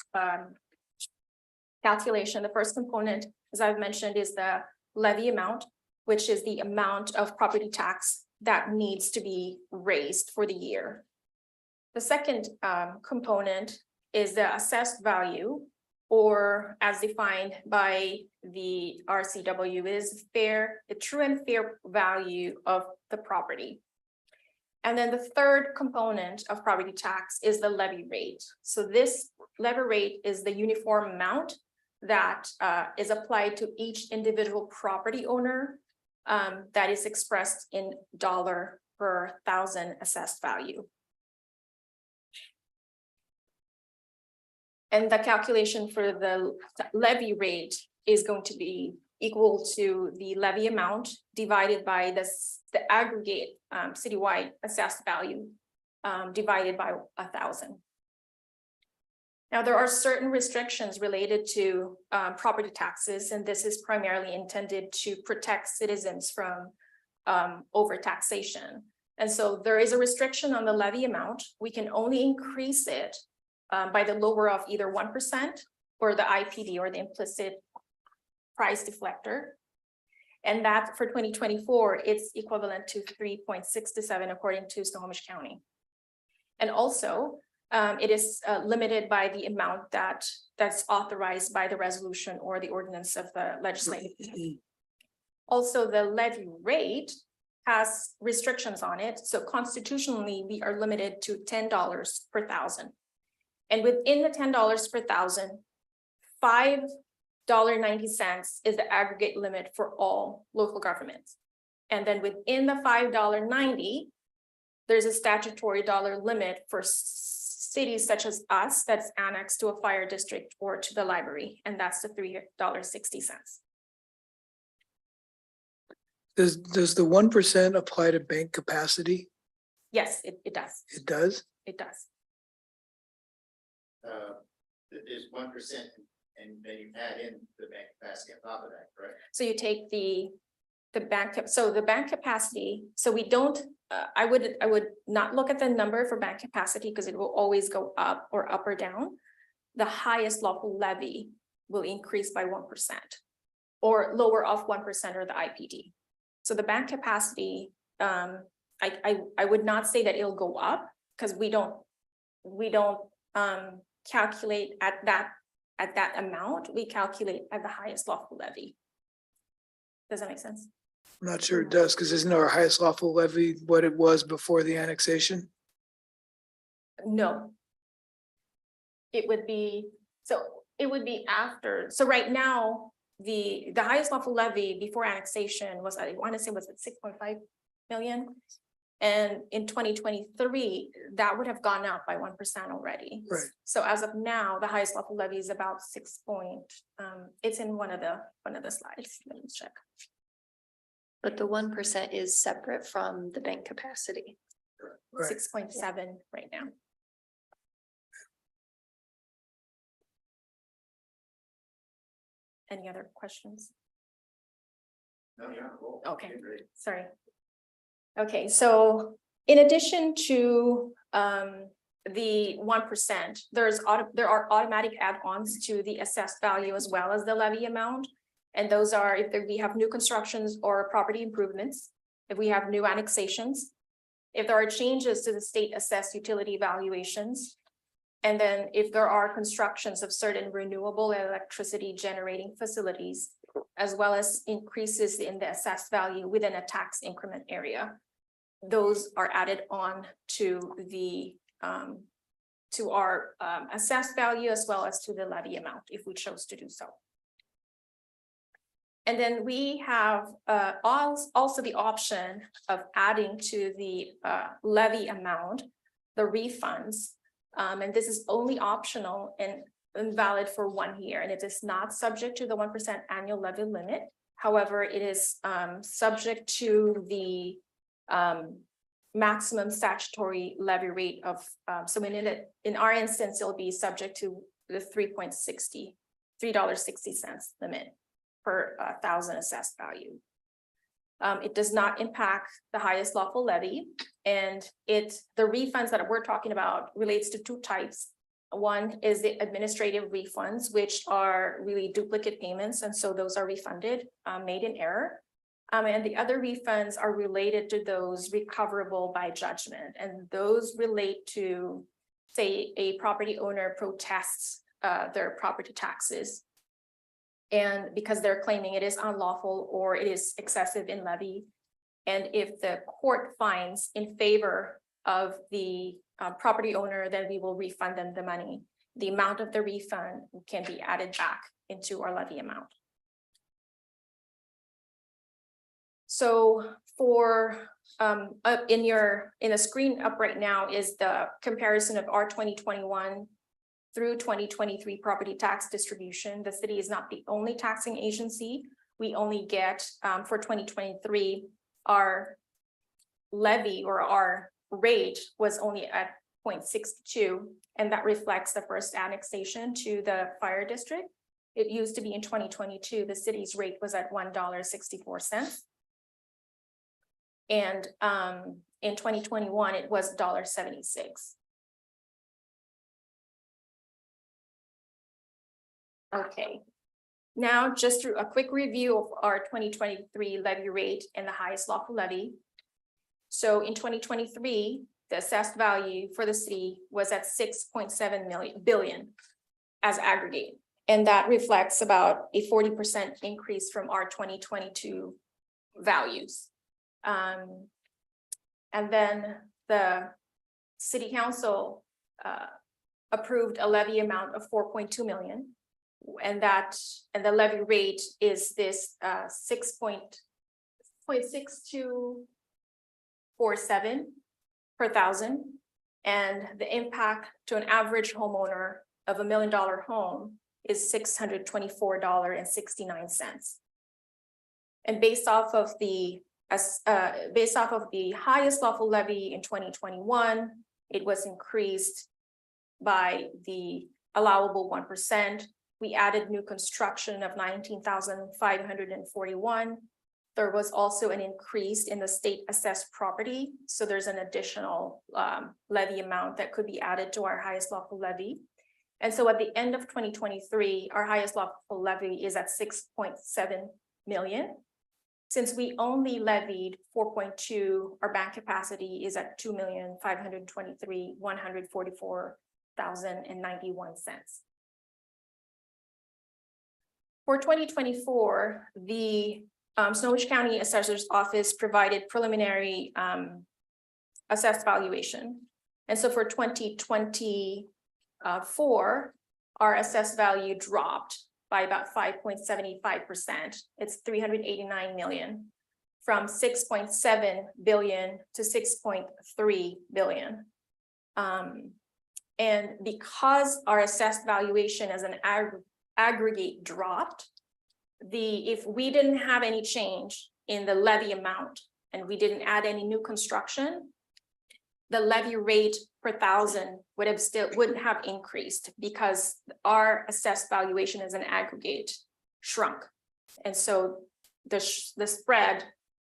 calculation. The first component, as I've mentioned, is the levy amount, which is the amount of property tax that needs to be raised for the year. The second component is the assessed value, or as defined by the RCW, is the true and fair value of the property. And then the third component of property tax is the levy rate. So this levy rate is the uniform amount that is applied to each individual property owner that is expressed in dollar per thousand assessed value. And the calculation for the levy rate is going to be equal to the levy amount divided by the aggregate citywide assessed value divided by 1,000. Now, there are certain restrictions related to property taxes, and this is primarily intended to protect citizens from overtaxation. And so there is a restriction on the levy amount. We can only increase it by the lower of either 1% or the IPD, or the implicit price deflector. And that for 2024, it's equivalent to 3.627 according to Snohomish County. And also, it is limited by the amount that's authorized by the resolution or the ordinance of the legislative. Also, the levy rate has restrictions on it. So constitutionally, we are limited to $10 per thousand. And within the $10 per thousand, $5.90 is the aggregate limit for all local governments. And then within the $5.90, there's a statutory dollar limit for cities such as us that's annexed to a fire district or to the library, and that's the $3.60. Does the 1% apply to bank capacity? Yes, it does. It does? It does. There's 1%, and then you add in the bank capacity on top of that, correct? So you take the bank, so the bank capacity, so we don't, I would not look at the number for bank capacity because it will always go up or down. The highest lawful levy will increase by 1% or lower off 1% or the IPD. So the bank capacity, I would not say that it'll go up because we don't calculate at that amount. We calculate at the highest lawful levy. Does that make sense? I'm not sure it does, because isn't our highest lawful levy what it was before the annexation? No. It would be, so it would be after. So right now, the highest lawful levy before annexation was, I want to say, was it 6.5 million? And in 2023, that would have gone up by 1% already. Right. So as of now, the highest lawful levy is about 6 point. It's in one of the slides. Let me check. But the 1% is separate from the bank capacity. Right. 6.7 right now. Any other questions? No, yeah, cool. Okay, Great. sorry. Okay, so in addition to the 1%, there are automatic add-ons to the assessed value as well as the levy amount. And those are if we have new constructions or property improvements, if we have new annexations, if there are changes to the state assessed utility valuations, and then if there are constructions of certain renewable electricity generating facilities, as well as increases in the assessed value within a tax increment area. Those are added on to the to our assessed value as well as to the levy amount if we chose to do so. And then we have also the option of adding to the levy amount, the refunds. And this is only optional and valid for 1 year, and it is not subject to the 1% annual levy limit. However, it is subject to the maximum statutory levy rate of, so in our instance, it'll be subject to the $3.60 limit per 1,000 assessed value. It does not impact the highest lawful levy, and the refunds that we're talking about relates to 2 types. One is the administrative refunds, which are really duplicate payments, and so those are refunded, made in error. And the other refunds are related to those recoverable by judgment, and those relate to, say, a property owner protests their property taxes, and because they're claiming it is unlawful or it is excessive in levy, and if the court finds in favor of the property owner, then we will refund them the money. The amount of the refund can be added back into our levy amount. So for in a screen up right now is the comparison of our 2021 through 2023 property tax distribution. The city is not the only taxing agency. We only get for 2023, our levy or our rate was only at 0.62, and that reflects the first annexation to the fire district. It used to be in 2022, the city's rate was at $1.64. And in 2021, it was $1.76. Okay, now just through a quick review of our 2023 levy rate and the highest lawful levy. So in 2023, the assessed value for the city was at 6.7 billion as aggregate. And that reflects about a 40% increase from our 2022 values. And then the city council approved a levy amount of 4.2 million. And the levy rate is this 6.6247 per thousand, and the impact to an average homeowner of $1 million home is $624.69. And based off of the highest lawful levy in 2021, it was increased by the allowable 1%. We added new construction of 19,541. There was also an increase in the state assessed property. So there's an additional levy amount that could be added to our highest lawful levy. And so at the end of 2023, our highest lawful levy is at 6.7 million. Since we only levied 4.2, our bank capacity is at 2,523,144,091. For 2024, the Snohomish County Assessor's Office provided preliminary assessed valuation. And so for 2024, our assessed value dropped by about 5.75%. It's 389 million, from 6.7 billion to 6.3 billion. And because our assessed valuation as an aggregate dropped, if we didn't have any change in the levy amount and we didn't add any new construction, the levy rate per thousand wouldn't have increased because our assessed valuation as an aggregate shrunk. And so the spread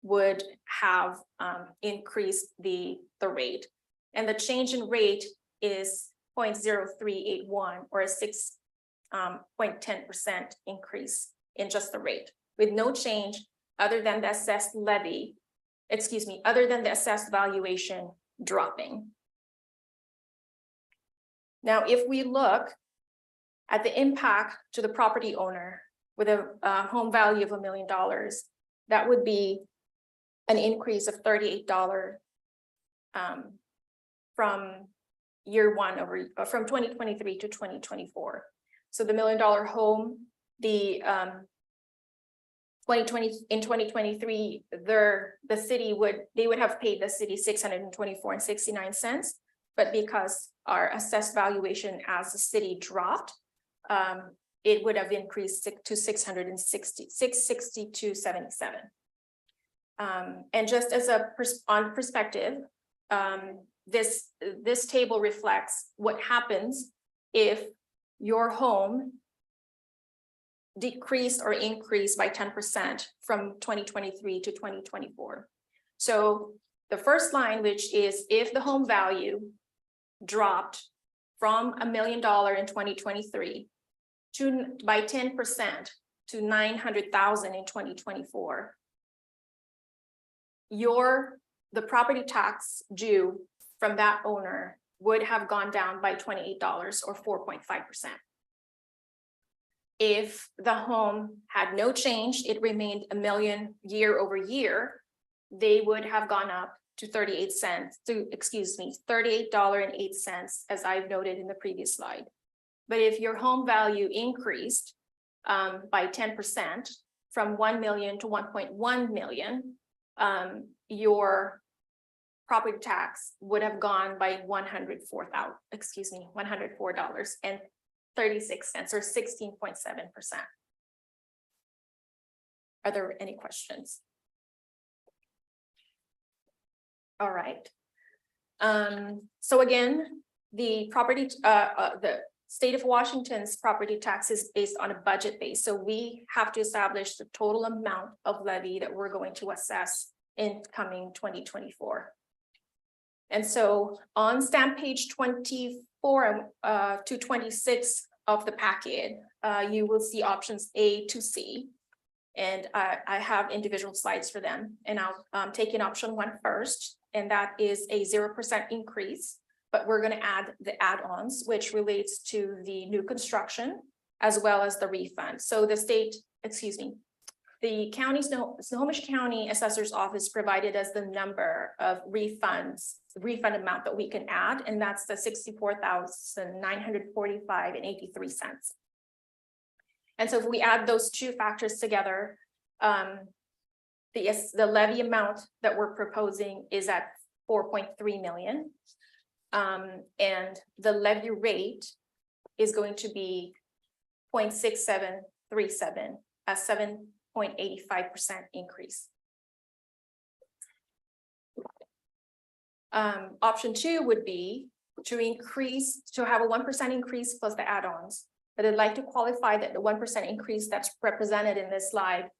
would have increased the rate. And the change in rate is 0.0381 or a 6.10% increase in just the rate, with no change other than the assessed levy, other than the assessed valuation dropping. Now, if we look at the impact to the property owner with a home value of $1 million, that would be an increase of $38 from year one from 2023 to 2024. So the $1 million home, the in 2023, the city they would have paid the city $624.69. But because our assessed valuation as the city dropped, it would have increased to $662.77. And just as on perspective, this table reflects what happens if your home decreased or increased by 10% from 2023 to 2024. So the first line, which is if the home value dropped from $1 million in 2023 by 10% to $900,000 in 2024, the property tax due from that owner would have gone down by $28 or 4.5%. If the home had no change, it remained $1 million year over year, they would have gone up to $38.08, as I've noted in the previous slide. But if your home value increased by 10% from 1 million to 1.1 million, your property tax would have gone by $104.36 or 16.7%. Are there any questions? All right. So again, the state of Washington's property tax is based on a budget base. So we have to establish the total amount of levy that we're going to assess in coming 2024. And so on stamp page 24 to 26 of the packet, you will see options A to C. And I have individual slides for them. And I'll take in option 1 first, and that is a 0% increase. But we're going to add the add-ons, which relates to the new construction as well as the refund. So the Snohomish County Assessor's Office provided us the number of refund amount that we can add, and that's the $64,945.83. And so if we add those two factors together, the levy amount that we're proposing is at 4.3 million. And the levy rate is going to be 0.6737, a 7.85% increase. Option 2 would be to have a 1% increase plus the add-ons. But I'd like to qualify that the 1% increase that's represented in this slide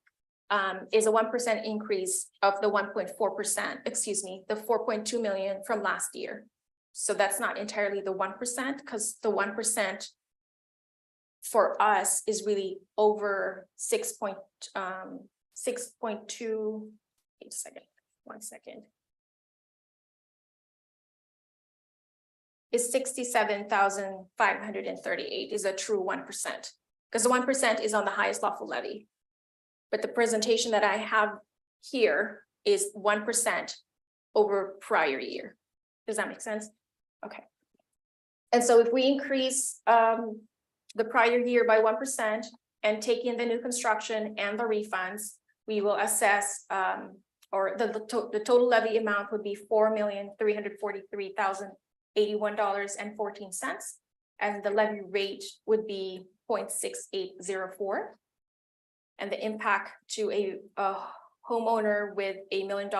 is a 1% increase of the 1.4%, the 4.2 million from last year. So that's not entirely the 1%, because the 1% for us is really over 6.2. Wait a second, 1 second. Is 67,538 is a true 1%, because the 1% is on the highest lawful levy. But the presentation that I have here is 1% over prior year. Does that make sense? Okay. And so if we increase the prior year by 1% and take in the new construction and the refunds, we will assess or the total levy amount would be $4,343,081.14, and the levy rate would be 0.6804. And the impact to a homeowner with $1 million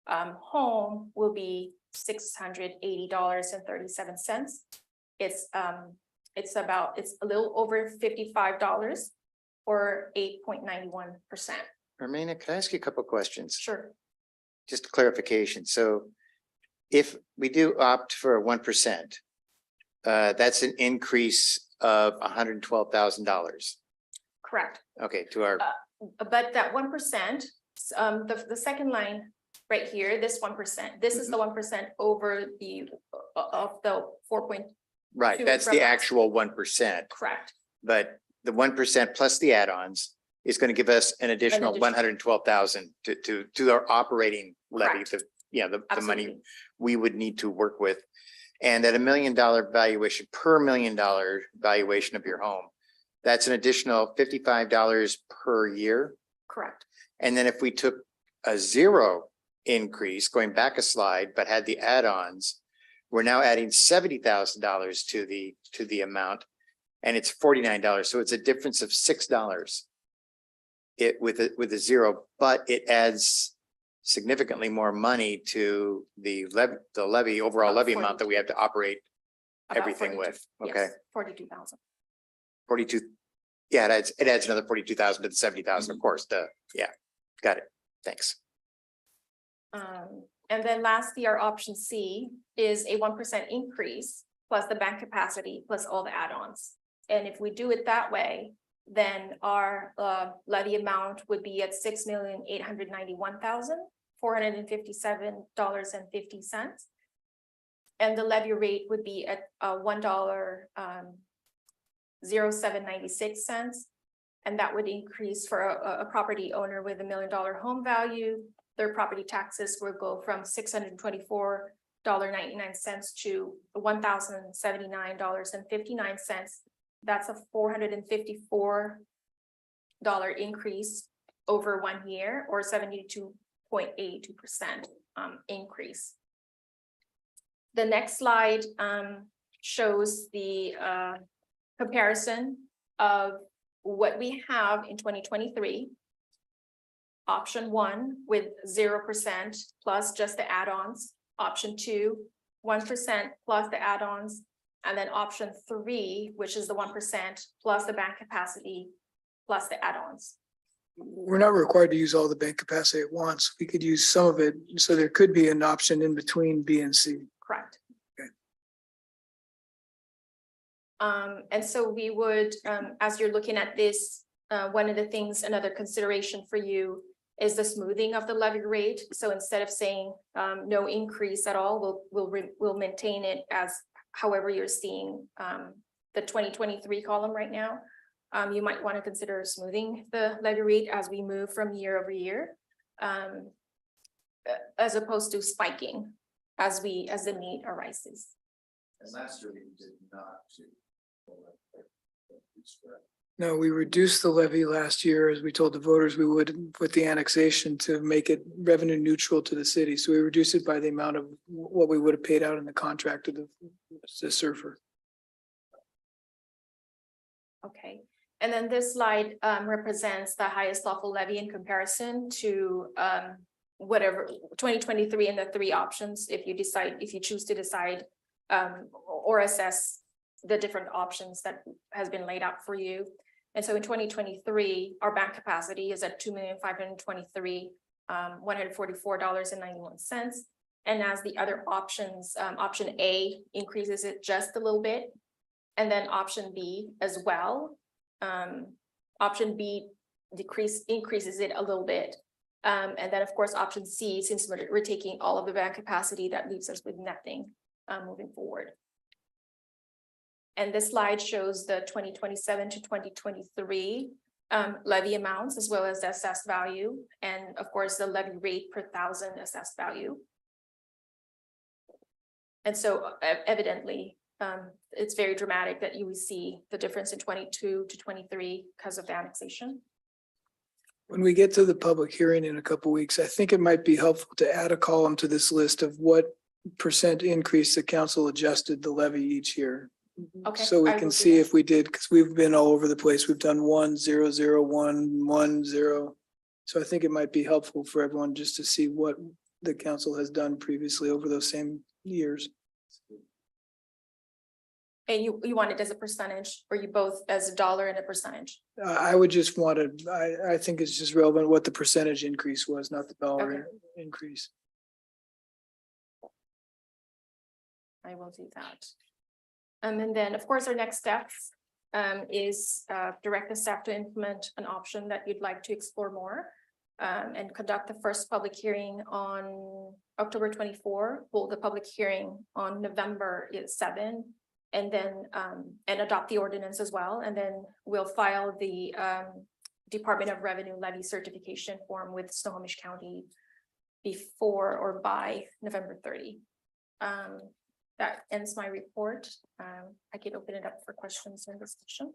home will be $680.37. It's a little over $55 or 8.91%. Irmina, can I ask you a couple of questions? Sure. Just clarification. So if we do opt for a 1%, that's an increase of $112,000. Correct. Okay, to our. But that 1%, the second line right here, this 1%, this is the 1% over the 4.2. Right, that's the actual 1%. Correct. But the 1% plus the add-ons is going to give us an additional 112,000 to our operating levy, the money we would need to work with. And at $1 million valuation per $1 million valuation of your home, that's an additional $55 per year. Correct. And then if we took a zero increase, going back a slide, but had the add-ons, we're now adding $70,000 to the amount, and it's $49. So it's a difference of $6. It with a zero, but it adds significantly more money to the levy, overall levy amount that we have to operate About everything 42, with. Okay, 42,000. 42. Yeah, it adds another 42,000 to the 70,000, of course. Yeah, got it. Thanks. And then lastly, our option C is a 1% increase plus the bank capacity plus all the add-ons. And if we do it that way, then our levy amount would be at $6,891,457.50. And the levy rate would be at $1.0796. And that would increase for a property owner with $1 million home value. Their property taxes would go from $624.99 to $1,079.59. That's a $454 increase over 1 year, or 72.82% increase. The next slide shows the comparison of what we have in 2023. Option 1 with 0% plus just the add-ons. Option 2, 1% plus the add-ons. And then option 3, which is the 1% plus the bank capacity plus the add-ons. We're not required to use all the bank capacity at once. We could use some of it. So there could be an option in between B and C. Correct. Okay. And so we would, as you're looking at this, one of the things, another consideration for you is the smoothing of the levy rate. So instead of saying no increase at all, we'll maintain it as however you're seeing the 2023 column right now. You might want to consider smoothing the levy rate as we move from year over year, as opposed to spiking as the need arises. And last year we did not. No, we reduced the levy last year, as we told the voters we would with the annexation to make it revenue neutral to the city. So we reduced it by the amount of what we would have paid out in the contract to the surfer. Okay, and then this slide represents the highest lawful levy in comparison to whatever 2023 and the 3 options. If you choose to decide or assess the different options that has been laid out for you. And so in 2023, our bank capacity is at $2,523,144.91. And as the other options, option A increases it just a little bit. And then option B as well. Option B increases it a little bit. And then of course, option C, since we're taking all of the bank capacity, that leaves us with nothing moving forward. And this slide shows the 2027 to 2023 levy amounts, as well as the assessed value, and of course the levy rate per thousand assessed value. And so evidently, it's very dramatic that you will see the difference in 22 to 23 because of the annexation. When we get to the public hearing in a couple of weeks, I think it might be helpful to add a column to this list of what % increase the council adjusted the levy each year. Okay. So we can see if we did, because we've been all over the place. We've done 1, 0, 0, 1, 1, 0. So I think it might be helpful for everyone just to see what the council has done previously over those same years. And you want it as a percentage, or you both as a dollar and a percentage? I would just want to, I think it's just relevant what the percentage increase was, not the dollar increase. I will do that. And then, of course, our next step is direct the staff to implement an option that you'd like to explore more and conduct the first public hearing on October 24, hold the public hearing on November 7, and then and adopt the ordinance as well. And then we'll file the Department of Revenue levy certification form with Snohomish County before or by November 30. That ends my report. I can open it up for questions and discussion.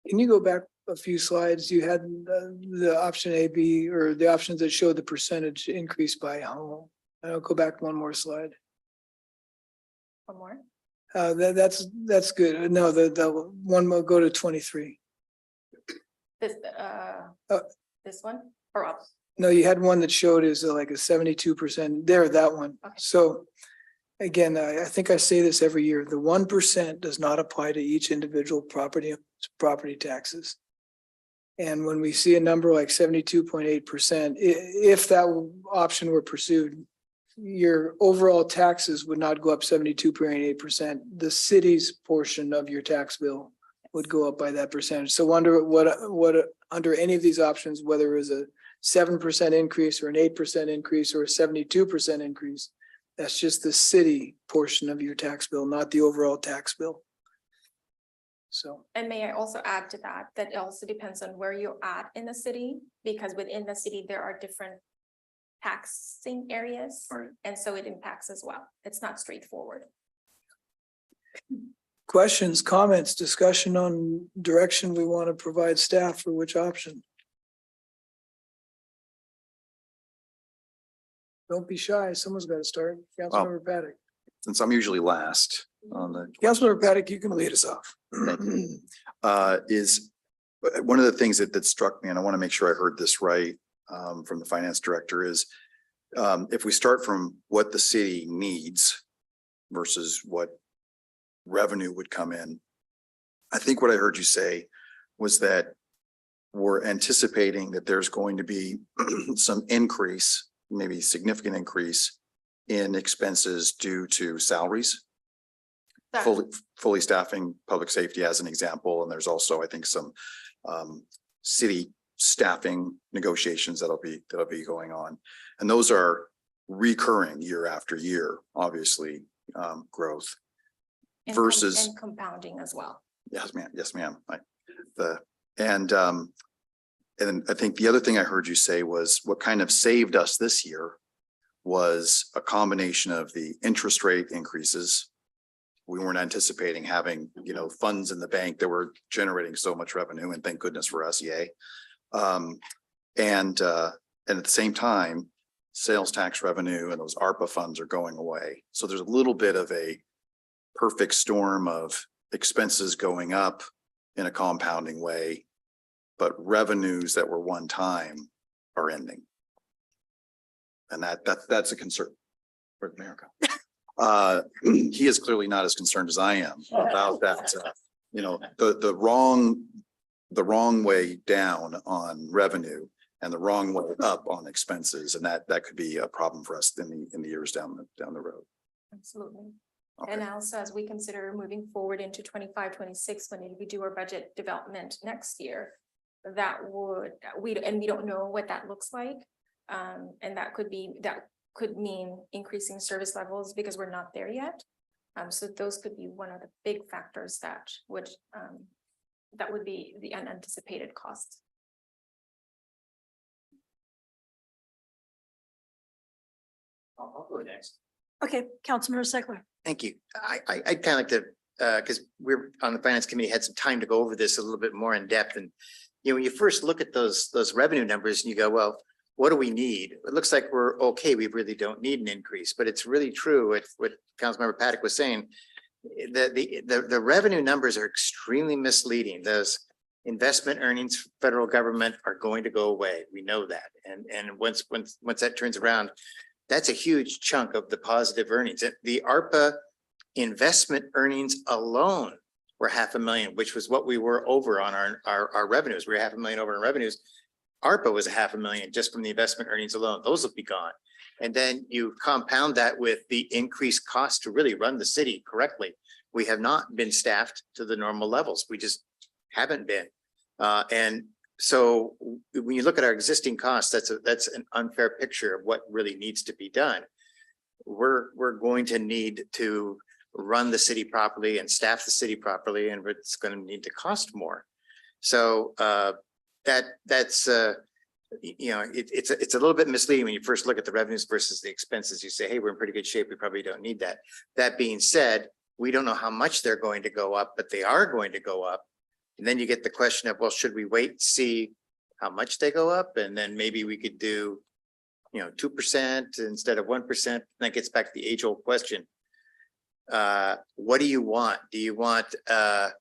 Can you go back a few slides? You had the option A, B, or the options that showed the percentage increase by home. I'll go back one more slide. One more. That's good. No, the one will go to 23. This, Oh. this one or up? No, you had one that showed is like a 72% there, that one. Okay. So again, I think I say this every year, the 1% does not apply to each individual property taxes. And when we see a number like 72.8%, if that option were pursued, your overall taxes would not go up 72.8%. The city's portion of your tax bill would go up by that percentage. So wonder what under any of these options, whether it was a 7% increase or an 8% increase or a 72% increase, that's just the city portion of your tax bill, not the overall tax bill. So. And may I also add to that, that it also depends on where you're at in the city, because within the city, there are different taxing areas. Right. And so it impacts as well. It's not straightforward. Questions, comments, discussion on direction we want to provide staff for which option? Don't be shy. Someone's got to start. Councilmember Paddock. Since I'm usually last on the. Councilmember Paddock, you can lead us off. Is one of the things that struck me, and I want to make sure I heard this right from the finance director, is if we start from what the city needs versus what revenue would come in. I think what I heard you say was that we're anticipating that there's going to be some increase, maybe significant increase in expenses due to salaries. Fully staffing public safety as an example. And there's also, I think, some city staffing negotiations that'll be going on. And those are recurring year after year, obviously, growth. And Versus and compounding as well. Yes, ma'am. Yes, ma'am. And I think the other thing I heard you say was what kind of saved us this year was a combination of the interest rate increases. We weren't anticipating having, funds in the bank that were generating so much revenue, and thank goodness for us, yay. And at the same time, sales tax revenue and those ARPA funds are going away. So there's a little bit of a perfect storm of expenses going up in a compounding way, but revenues that were one time are ending. And that's a concern for America. He is clearly not as concerned as I am about that. The wrong way down on revenue and the wrong way up on expenses, and that could be a problem for us in the years down the road. Absolutely. Okay. And also, as we consider moving forward into 25, 26, when we do our budget development next year, we don't know what that looks like. And that could mean increasing service levels because we're not there yet. So those could be one of the big factors that would be the unanticipated costs. I'll go next. Okay, Councilmember Steckler. Thank you. I'd kind of like to, because we're on the finance committee, had some time to go over this a little bit more in depth. And, when you first look at those revenue numbers and you go, well, what do we need? It looks like we're okay. We really don't need an increase, but it's really true what Councilmember Paddock was saying. The revenue numbers are extremely misleading. Those investment earnings, federal government are going to go away. We know that. And once that turns around, that's a huge chunk of the positive earnings. The ARPA investment earnings alone were $500,000, which was what we were over on our revenues. We were $500,000 over in revenues. ARPA was $500,000 just from the investment earnings alone. Those will be gone. And then you compound that with the increased cost to really run the city correctly. We have not been staffed to the normal levels. We just haven't been. And so when you look at our existing costs, that's an unfair picture of what really needs to be done. We're going to need to run the city properly and staff the city properly, and it's going to need to cost more. So it's a little bit misleading when you first look at the revenues versus the expenses. You say, hey, we're in pretty good shape. We probably don't need that. That being said, we don't know how much they're going to go up, but they are going to go up. And then you get the question of, well, should we wait and see how much they go up? And then maybe we could do, 2% instead of 1%. That gets back to the age old question. What do you want? Do you want, as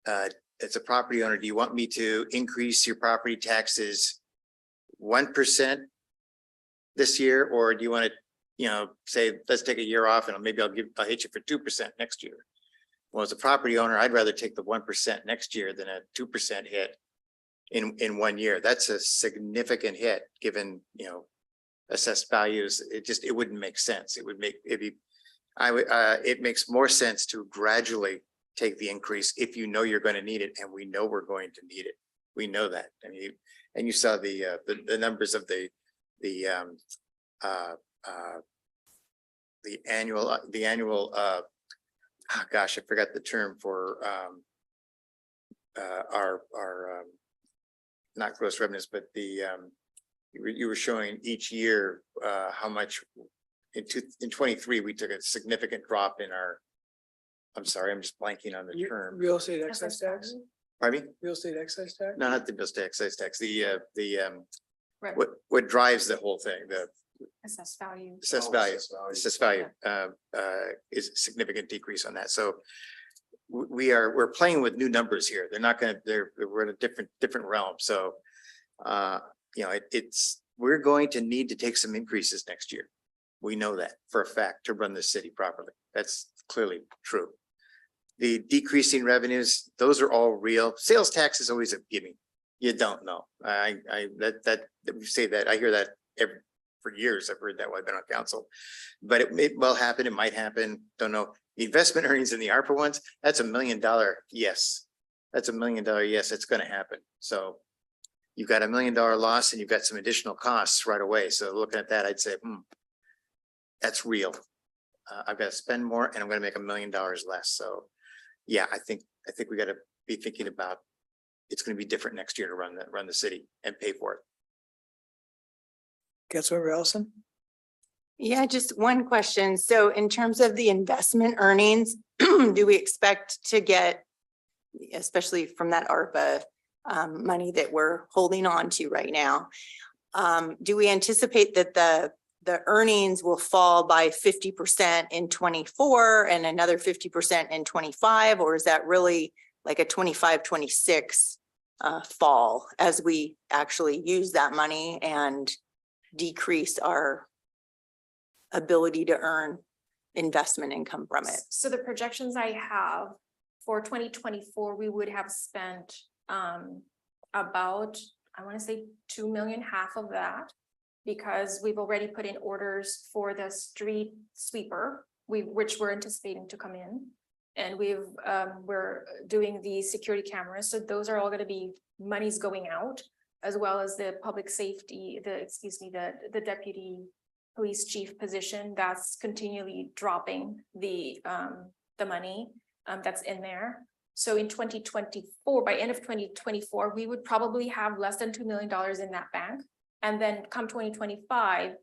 a property owner, do you want me to increase your property taxes 1% this year? Or do you want to, say, let's take a year off and maybe I'll hit you for 2% next year? Well, as a property owner, I'd rather take the 1% next year than a 2% hit in 1 year. That's a significant hit given, assessed values. It wouldn't make sense. It makes more sense to gradually take the increase if you know you're going to need it, and we know we're going to need it. We know that. I mean, and you saw the numbers of the annual gosh, I forgot the term for our not gross revenues, but the you were showing each year how much in 23 we took a significant drop in our, I'm sorry, I'm just blanking on the term. Real estate excise tax? Pardon me? Real estate excise tax? No, not the real estate excise tax. The Right. what drives the whole thing, the Assessed value. assessed value is a significant decrease on that. So we're playing with new numbers here. They're not going to, we're in a different realm. So we're going to need to take some increases next year. We know that for a fact to run the city properly. That's clearly true. The decreasing revenues, those are all real. Sales tax is always a gimme. You don't know. We say that, I hear that for years. I've heard that while I've been on council, but it will happen. It might happen. Don't know. The investment earnings in the ARPA ones, that's $1 million. Yes. That's $1 million. Yes, it's going to happen. So you've got $1 million loss and you've got some additional costs right away. So looking at that, I'd say, that's real. I've got to spend more and I'm going to make $1 million less. So yeah, I think we got to be thinking about it's going to be different next year to run the city and pay for it. Councilmember Ellison? Yeah, just one question. So in terms of the investment earnings, do we expect to get, especially from that ARPA money that we're holding on to right now, do we anticipate that the earnings will fall by 50% in 24 and another 50% in 25? Or is that really like a 25, 26 fall as we actually use that money and decrease our ability to earn investment income from it? So the projections I have for 2024, we would have spent about, I want to say 2 million, half of that, because we've already put in orders for the street sweeper, which we're anticipating to come in. And we're doing the security cameras. So those are all going to be monies going out, as well as the public safety, the deputy police chief position that's continually dropping the money that's in there. So in 2024, by end of 2024, we would probably have less than $2 million in that bank. And then come 2025,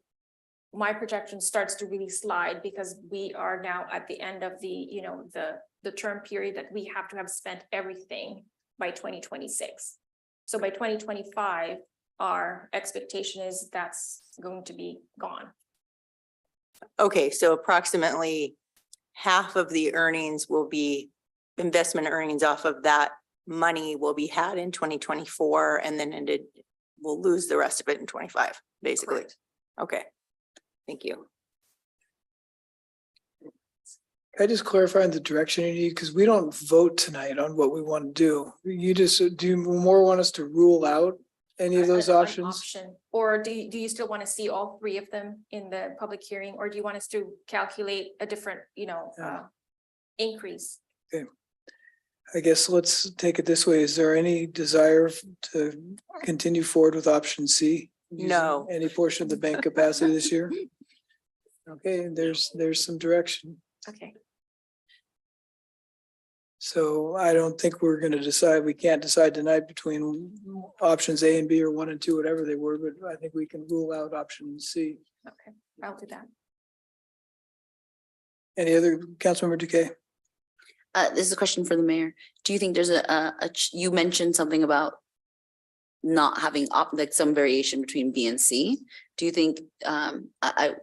my projection starts to really slide because we are now at the end of the term period that we have to have spent everything by 2026. So by 2025, our expectation is that's going to be gone. Okay, so approximately half of the earnings will be investment earnings off of that money will be had in 2024, and then we'll lose the rest of it in 25, basically. Correct. Okay, thank you. Can I just clarify the direction you need? Because we don't vote tonight on what we want to do. You just, do you more want us to rule out any of those An options? option. Or do you still want to see all three of them in the public hearing, or do you want us to calculate a different, increase? Okay. I guess let's take it this way. Is there any desire to continue forward with option C? using No. Any portion of the bank capacity this year? Okay, there's some direction. Okay. So I don't think we're going to decide, we can't decide tonight between options A and B or 1 and 2, whatever they were, but I think we can rule out option C. Okay, I'll do that. Any other, Councilmember Duque? This is a question for the mayor. Do you think there's you mentioned something about not having like some variation between B and C? Do you think,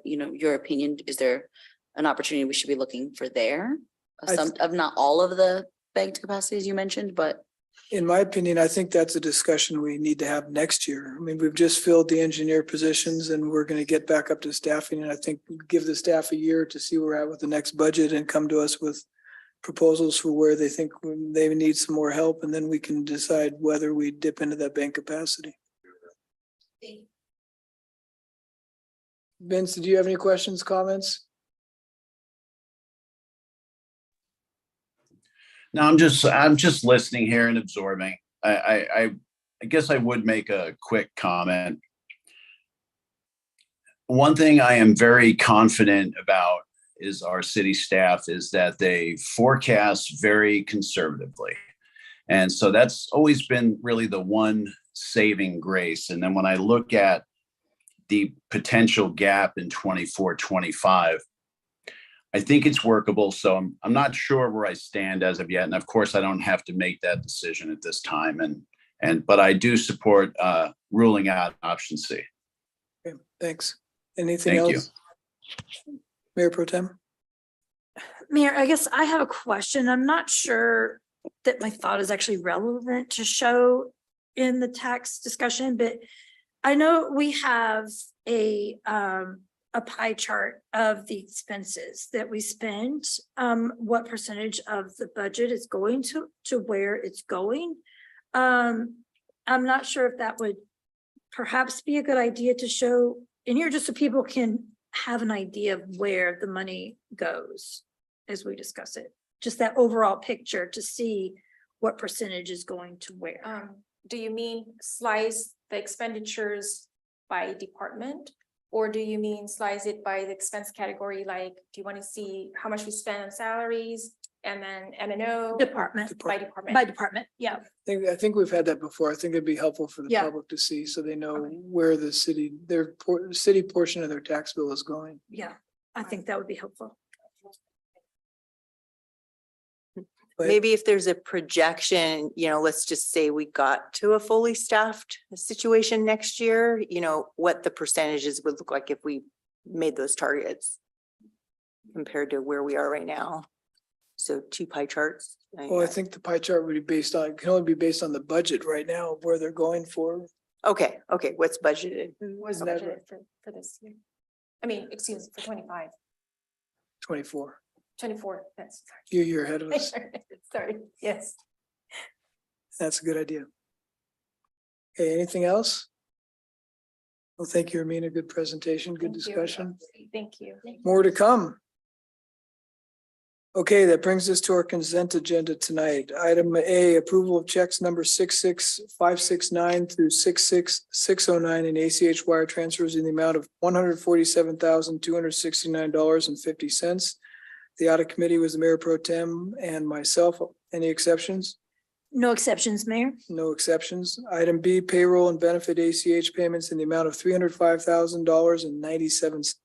your opinion, is there an opportunity we should be looking for there? Of not all of the banked capacities you mentioned, but. In my opinion, I think that's a discussion we need to have next year. I mean, we've just filled the engineer positions and we're going to get back up to staffing. And I think give the staff a year to see where we're at with the next budget and come to us with proposals for where they think they need some more help. And then we can decide whether we dip into that bank capacity. Vince, do you have any questions, comments? No, I'm just listening here and absorbing. I guess I would make a quick comment. One thing I am very confident about is our city staff is that they forecast very conservatively. And so that's always been really the one saving grace. And then when I look at the potential gap in 24-25, I think it's workable. So I'm not sure where I stand as of yet. And of course, I don't have to make that decision at this time. But I do support ruling out option C. Okay, thanks. Anything Thank else? Mayor Pro Tem? Mayor, I guess I have a question. I'm not sure that my thought is actually relevant to show in the tax discussion, but I know we have a pie chart of the expenses that we spend, what percentage of the budget is going to where it's going. I'm not sure if that would perhaps be a good idea to show in here, just so people can have an idea of where the money goes as we discuss it. Just that overall picture to see what percentage is going to where. Do you mean slice the expenditures by department? Or do you mean slice it by the expense category? Like, do you want to see how much we spend on salaries and then M&O? Department. By department. By department, yeah. I think we've had that before. I think it'd be helpful for the Yeah. public to see so they know where the city, city portion of their tax bill is going. Yeah, I think that would be helpful. But- Maybe if there's a projection, let's just say we got to a fully staffed situation next year, what the percentages would look like if we made those targets compared to where we are right now. So 2 pie charts. Well, I think the pie chart would be can only be based on the budget right now of where they're going for. Okay, what's budgeted? Wasn't that right? For this year? I mean, excuse me, for 25, 24? 24, that's. You're ahead of us. Sorry, yes. That's a good idea. Okay, anything else? Well, thank you, Irmina. Good presentation, good Thank you. discussion. Thank you. More to come. Okay, that brings us to our consent agenda tonight. Item A, approval of checks number 66569 through 66609 in ACH wire transfers in the amount of $147,269.50. The audit committee was the Mayor Pro Tem and myself. Any exceptions? No exceptions, Mayor. No exceptions. Item B, payroll and benefit ACH payments in the amount of $305,097.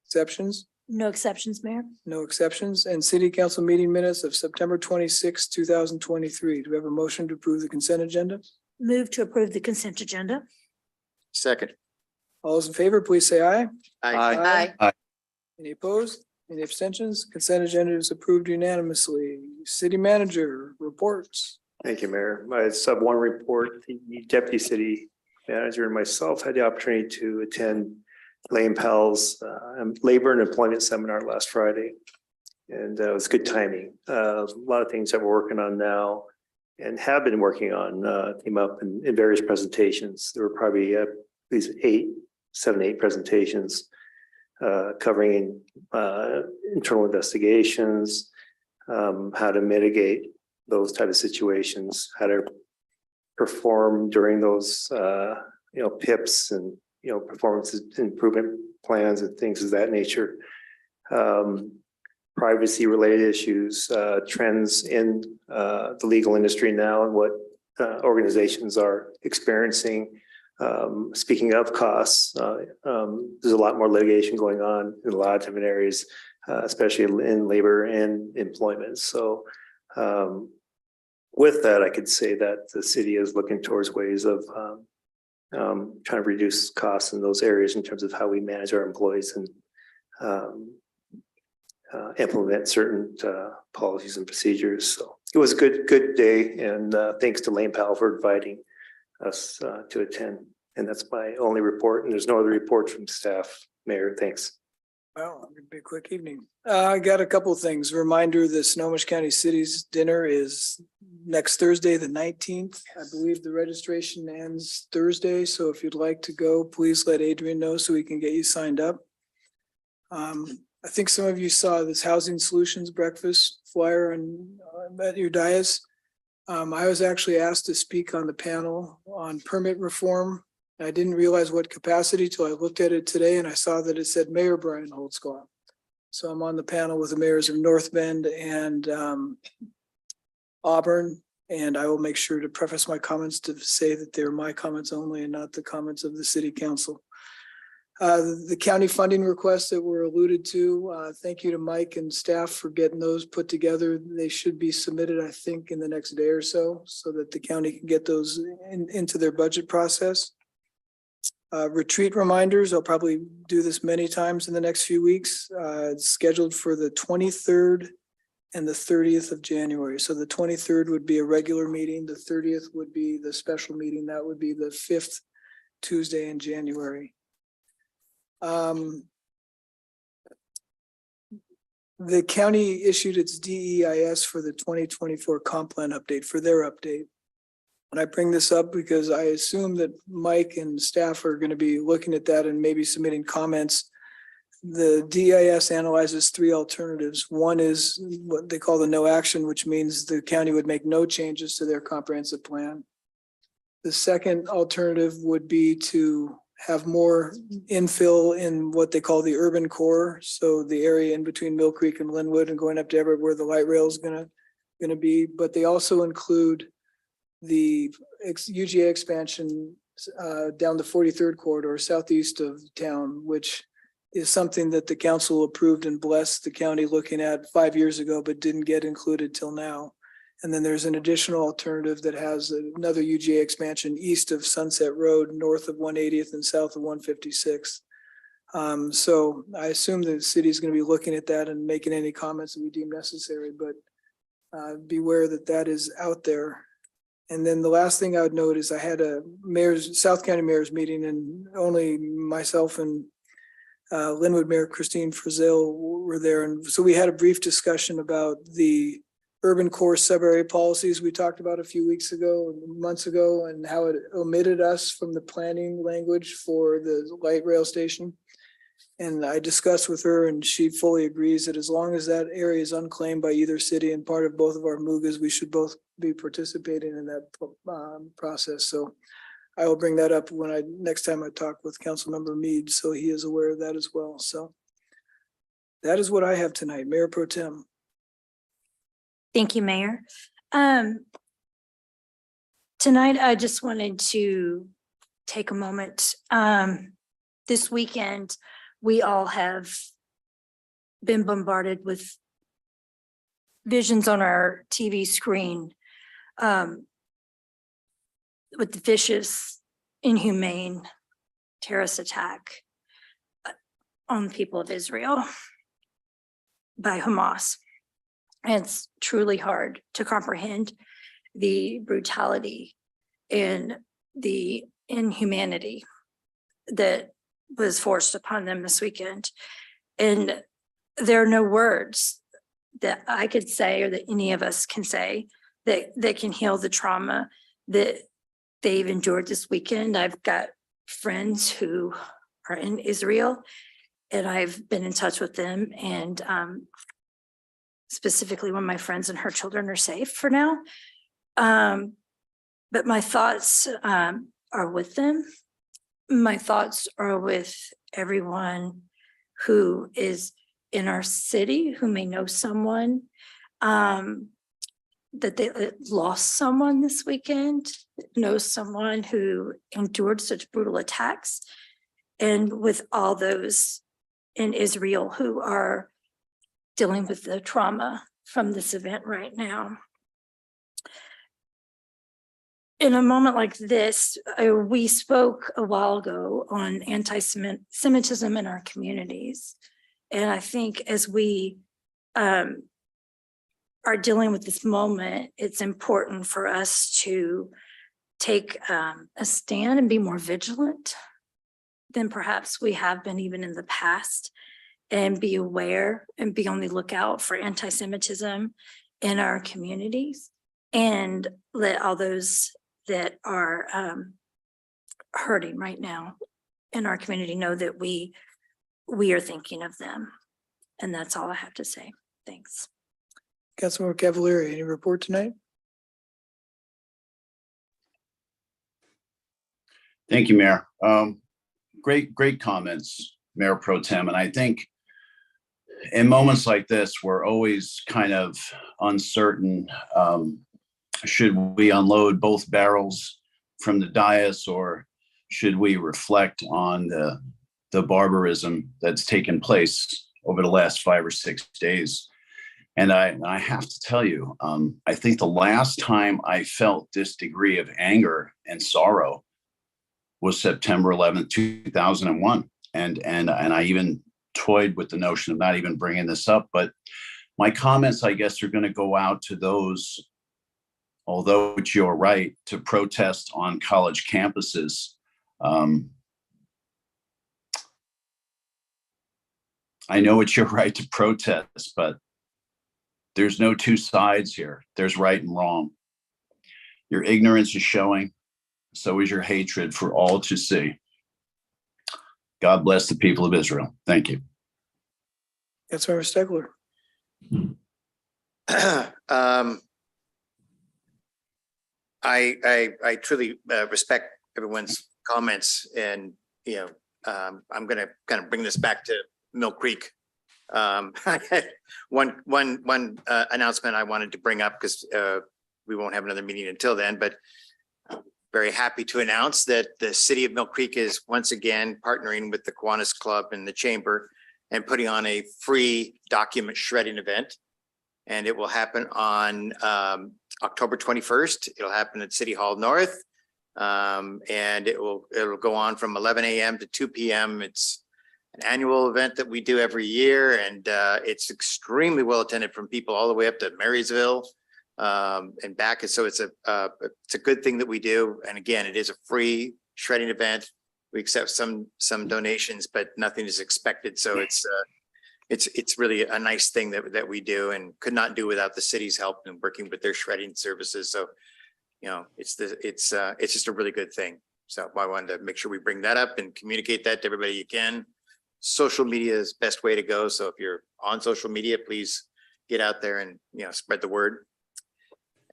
Exceptions? No exceptions, Mayor. No exceptions. And city council meeting minutes of September 26, 2023. Do we have a motion to approve the consent agenda? Move to approve the consent agenda. Second. All those in favor, please say aye. Aye. Any opposed? Any abstentions? Consent agenda is approved unanimously. City manager reports. Thank you, Mayor. My sub 1 report, the deputy city manager and myself had the opportunity to attend Lane Powell's labor and employment seminar last Friday. And it was good timing. A lot of things that we're working on now and have been working on came up in various presentations. There were probably at least 7, 8 presentations covering internal investigations, how to mitigate those type of situations, how to perform during those PIPs and performance improvement plans and things of that nature. Privacy related issues, trends in the legal industry now and what organizations are experiencing. Speaking of costs, there's a lot more litigation going on in a lot of different areas, especially in labor and employment. So With that, I could say that the city is looking towards ways of trying to reduce costs in those areas in terms of how we manage our employees and implement certain policies and procedures. So it was a good day, and thanks to Lane Powell for inviting us to attend. And that's my only report, and there's no other reports from staff. Mayor, thanks. Well, it'll be a quick evening. I got a couple of things. Reminder, the Snohomish County City's dinner is next Thursday, the 19th. I believe the registration ends Thursday. So if you'd like to go, please let Adrian know so we can get you signed up. I think some of you saw this Housing Solutions breakfast flyer at your dais. I was actually asked to speak on the panel on permit reform. I didn't realize what capacity till I looked at it today, and I saw that it said Mayor Brian Holtzclaw. So I'm on the panel with the mayors of North Bend and Auburn, and I will make sure to preface my comments to say that they're my comments only and not the comments of the city council. The county funding requests that were alluded to, thank you to Mike and staff for getting those put together. They should be submitted, I think, in the next day or so that the county can get those into their budget process. Retreat reminders, I'll probably do this many times in the next few weeks. It's scheduled for the 23rd and the 30th of January. So the 23rd would be a regular meeting. The 30th would be the special meeting. That would be the 5th Tuesday in January. The county issued its DEIS for the 2024 comp plan update for their update. And I bring this up because I assume that Mike and staff are going to be looking at that and maybe submitting comments. The DEIS analyzes three alternatives. One is what they call the no action, which means the county would make no changes to their comprehensive plan. The second alternative would be to have more infill in what they call the urban core. So the area in between Mill Creek and Linwood and going up to Everett where the light rail is gonna be. But they also include the UGA expansion down the 43rd corridor southeast of town, which is something that the council approved and blessed the county looking at 5 years ago, but didn't get included till now. And then there's an additional alternative that has another UGA expansion east of Sunset Road, north of 180th and south of 156th. So I assume the city is going to be looking at that and making any comments that we deem necessary, but beware that that is out there. And then the last thing I would note is I had a South County mayor's meeting, and only myself and Linwood Mayor Christine Frizzell were there. And so we had a brief discussion about the urban core sub-area policies we talked about a few months ago, and how it omitted us from the planning language for the light rail station. And I discussed with her, and she fully agrees that as long as that area is unclaimed by either city and part of both of our MUGAs, we should both be participating in that process. So I will bring that up next time I talk with Councilmember Mead, so he is aware of that as well. So that is what I have tonight, Mayor Pro Tem. Thank you, Mayor. Tonight, I just wanted to take a moment. This weekend, we all have been bombarded with visions on our TV screen with the vicious, inhumane terrorist attack on the people of Israel by Hamas. And it's truly hard to comprehend the brutality and the inhumanity that was forced upon them this weekend. And there are no words that I could say or that any of us can say that can heal the trauma that they've endured this weekend. I've got friends who are in Israel, and I've been in touch with them, and specifically one of my friends and her children are safe for now. But my thoughts are with them. My thoughts are with everyone who is in our city, who may know someone that they lost someone this weekend, knows someone who endured such brutal attacks, and with all those in Israel who are dealing with the trauma from this event right now. In a moment like this, we spoke a while ago on anti-Semitism in our communities. And I think as we are dealing with this moment, it's important for us to take a stand and be more vigilant than perhaps we have been even in the past, and be aware and be on the lookout for anti-Semitism in our communities, and let all those that are hurting right now in our community know that we are thinking of them. And that's all I have to say. Thanks. Councilmember Cavalieri, any report tonight? Thank you, Mayor. Great comments, Mayor Pro Tem. And I think in moments like this, we're always kind of uncertain. Should we unload both barrels from the dais, or should we reflect on the barbarism that's taken place over the last 5 or 6 days? And I have to tell you, I think the last time I felt this degree of anger and sorrow was September 11th, 2001. And I even toyed with the notion of not even bringing this up, but my comments, I guess, are going to go out to those, although it's your right to protest on college campuses. I know it's your right to protest, but there's no two sides here. There's right and wrong. Your ignorance is showing, so is your hatred for all to see. God bless the people of Israel. Thank you. Councilmember Stegler. I truly respect everyone's comments, and I'm going to kind of bring this back to Mill Creek. I had one announcement I wanted to bring up, because we won't have another meeting until then, but I'm very happy to announce that the city of Mill Creek is once again partnering with the Kiwanis Club and the Chamber and putting on a free document shredding event. And it will happen on October 21st. It'll happen at City Hall North. And it'll go on from 11 a.m. to 2 p.m. It's an annual event that we do every year, and it's extremely well attended from people all the way up to Marysville and back. And so it's a good thing that we do. And again, it is a free shredding event. We accept some donations, but nothing is expected. So it's really a nice thing that we do, and could not do without the city's help in working with their shredding services. So, it's just a really good thing. So I wanted to make sure we bring that up and communicate that to everybody you can. Social media is the best way to go. So if you're on social media, please get out there and, spread the word.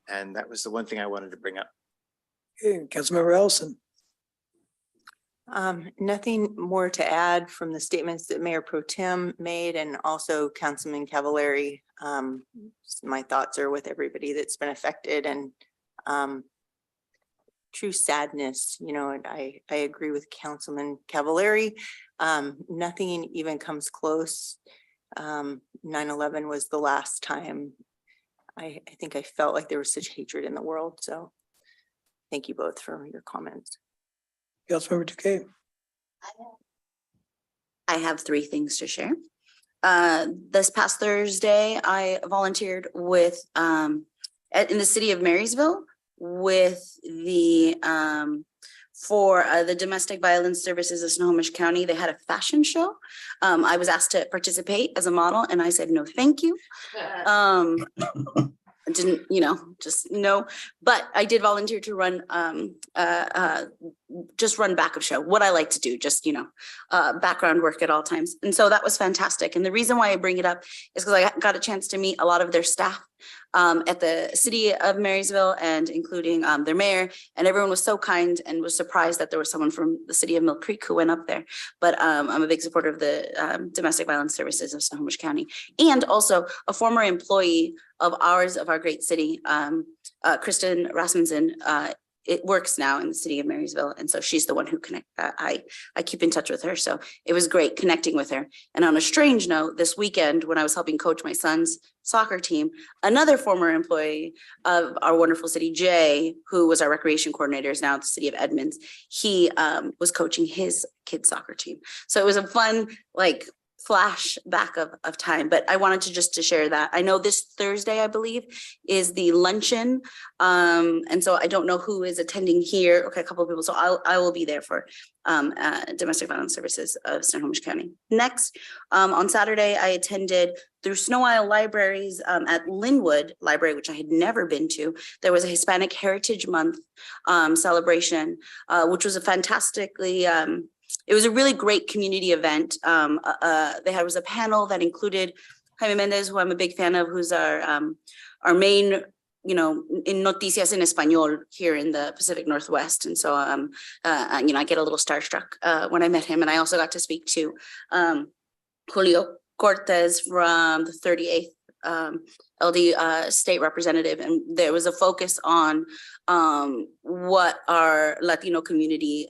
And that was the one thing I wanted to bring up. Okay, Councilmember Ellison. Nothing more to add from the statements that Mayor Pro Tem made, and also Councilman Cavalieri. My thoughts are with everybody that's been affected, and true sadness, and I agree with Councilman Cavalieri. Nothing even comes close. 9/11 was the last time I think I felt like there was such hatred in the world. So thank you both for your comments. Councilmember Duque. I have 3 things to share. This past Thursday, I volunteered with in the city of Marysville with the for the domestic violence services of Snohomish County. They had a fashion show. I was asked to participate as a model, and I said no, thank you. Didn't, just no, but I did volunteer to run, just run backup show, what I like to do, just, background work at all times. And so that was fantastic. And the reason why I bring it up is because I got a chance to meet a lot of their staff at the city of Marysville, and including their mayor, and everyone was so kind and was surprised that there was someone from the city of Mill Creek who went up there. But I'm a big supporter of the domestic violence services of Snohomish County, and also a former employee of ours, of our great city, Kristen Rasmussen, it works now in the city of Marysville. And so she's the one who I keep in touch with her. So it was great connecting with her. And on a strange note, this weekend, when I was helping coach my son's soccer team, another former employee of our wonderful city, Jay, who was our recreation coordinator, is now at the city of Edmonds. He was coaching his kids' soccer team. So it was a fun, like, flashback of time, but I wanted to share that. I know this Thursday, I believe, is the luncheon. And so I don't know who is attending here. Okay, a couple of people. So I will be there for domestic violence services of Snohomish County. Next, on Saturday, I attended through Snow Isle Libraries at Linwood Library, which I had never been to. There was a Hispanic Heritage Month celebration, which was a fantastically it was a really great community event. There was a panel that included Jaime Mendez, who I'm a big fan of, who's our main, in Noticias en Español here in the Pacific Northwest. And so, I get a little starstruck when I met him. And I also got to speak to Julio Cortez from the 38th LD state representative. And there was a focus on what our Latino community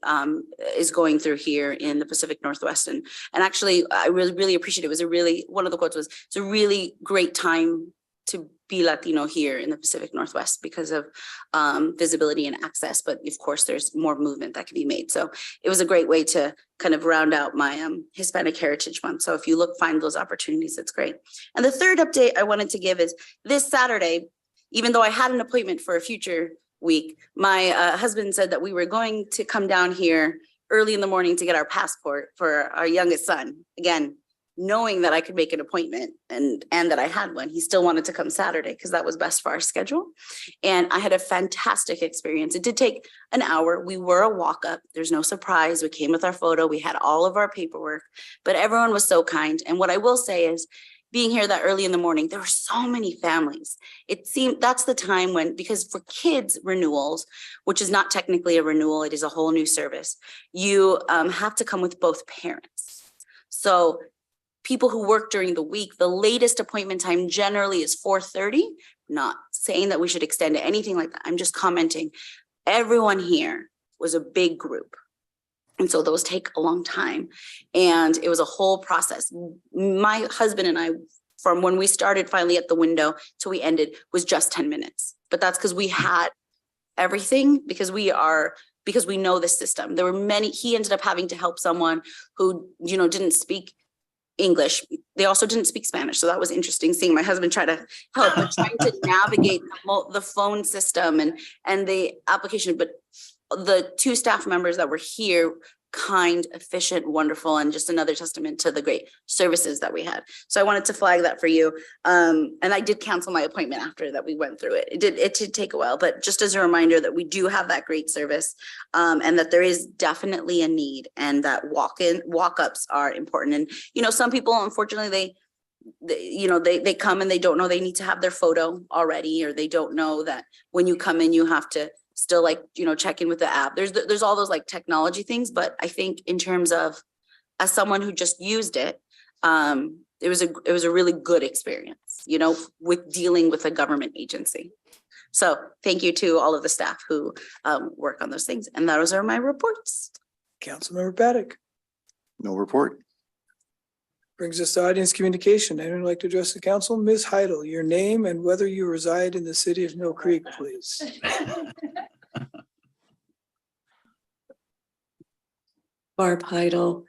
is going through here in the Pacific Northwest. And actually, I really appreciate it. It was one of the quotes was, it's a really great time to be Latino here in the Pacific Northwest because of visibility and access. But of course, there's more movement that can be made. So it was a great way to kind of round out my Hispanic Heritage Month. So if you find those opportunities, it's great. And the third update I wanted to give is this Saturday, even though I had an appointment for a future week, my husband said that we were going to come down here early in the morning to get our passport for our youngest son. Again, knowing that I could make an appointment and that I had one, he still wanted to come Saturday because that was best for our schedule. And I had a fantastic experience. It did take an hour. We were a walk-up. There's no surprise. We came with our photo. We had all of our paperwork, but everyone was so kind. And what I will say is, being here that early in the morning, there were so many families. It seemed that's the time when, because for kids renewals, which is not technically a renewal, it is a whole new service, you have to come with both parents. So people who work during the week, the latest appointment time generally is 4:30. Not saying that we should extend to anything like that. I'm just commenting. Everyone here was a big group. And so those take a long time. And it was a whole process. My husband and I, from when we started finally at the window till we ended, was just 10 minutes. But that's because we had everything, because we know the system. There were many, he ended up having to help someone who, didn't speak English. They also didn't speak Spanish. So that was interesting seeing my husband try to help, but trying to navigate the phone system and the application. But the two staff members that were here, kind, efficient, wonderful, and just another testament to the great services that we had. So I wanted to flag that for you. And I did cancel my appointment after that we went through it. It did take a while, but just as a reminder that we do have that great service, and that there is definitely a need, and that walk-ups are important. And, some people, unfortunately, they come and they don't know they need to have their photo already, or they don't know that when you come in, you have to still check in with the app. There's all those technology things, but I think in terms of, as someone who just used it, it was a really good experience, with dealing with a government agency. So thank you to all of the staff who work on those things. And those are my reports. Councilmember Paddock. No report. Brings us to audience communication. Anyone like to address the council? Ms. Heidel, your name and whether you reside in the city of Mill Creek, please. Barb Heidel,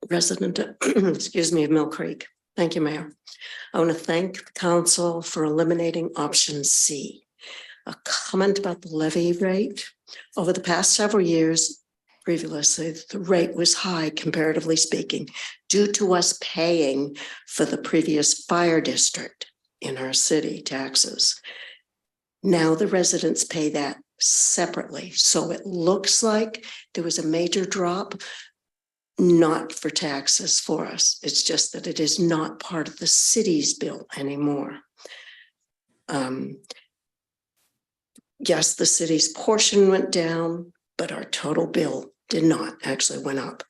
resident of, of Mill Creek. Thank you, Mayor. I want to thank the council for eliminating option C. A comment about the levy rate. Over the past several years, previously, the rate was high, comparatively speaking, due to us paying for the previous fire district in our city taxes. Now the residents pay that separately. So it looks like there was a major drop, not for taxes for us. It's just that it is not part of the city's bill anymore. Yes, the city's portion went down, but our total bill did not, actually went up.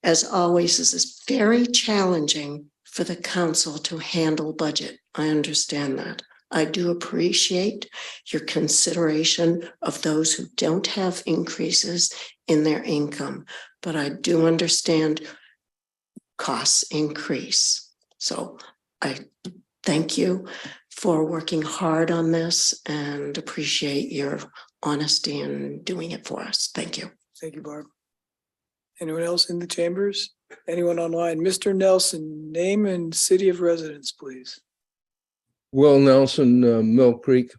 As always, this is very challenging for the council to handle budget. I understand that. I do appreciate your consideration of those who don't have increases in their income, but I do understand costs increase. So I thank you for working hard on this and appreciate your honesty in doing it for us. Thank you. Thank you, Barb. Anyone else in the chambers? Anyone online? Mr. Nelson, name and city of residence, please. Will Nelson, Mill Creek.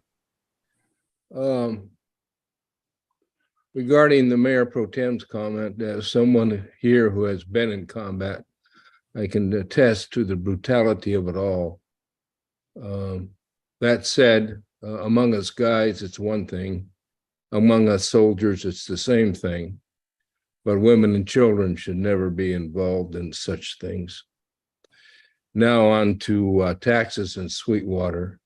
Regarding the Mayor Pro Tem's comment, as someone here who has been in combat, I can attest to the brutality of it all. That said, among us guys, it's one thing. Among us soldiers, it's the same thing. But women and children should never be involved in such things. Now on to taxes in Sweetwater.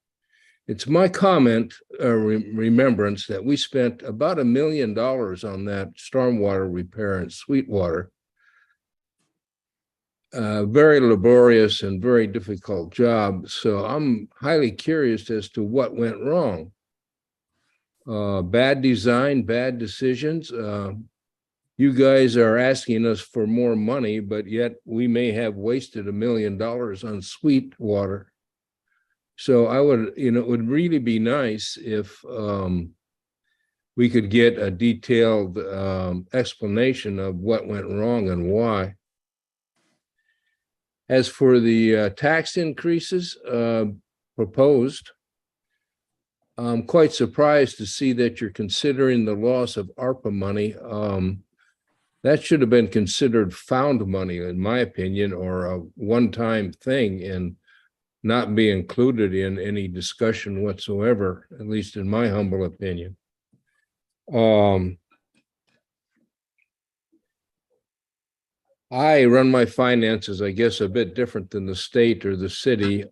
It's my comment, remembrance, that we spent about $1 million on that stormwater repair in Sweetwater. Very laborious and very difficult job. So I'm highly curious as to what went wrong. Bad design, bad decisions. You guys are asking us for more money, but yet we may have wasted $1 million on Sweetwater. So I would, it would really be nice if we could get a detailed explanation of what went wrong and why. As for the tax increases proposed, I'm quite surprised to see that you're considering the loss of ARPA money. That should have been considered found money, in my opinion, or a one-time thing and not be included in any discussion whatsoever, at least in my humble opinion. I run my finances, I guess, a bit different than the state or the city.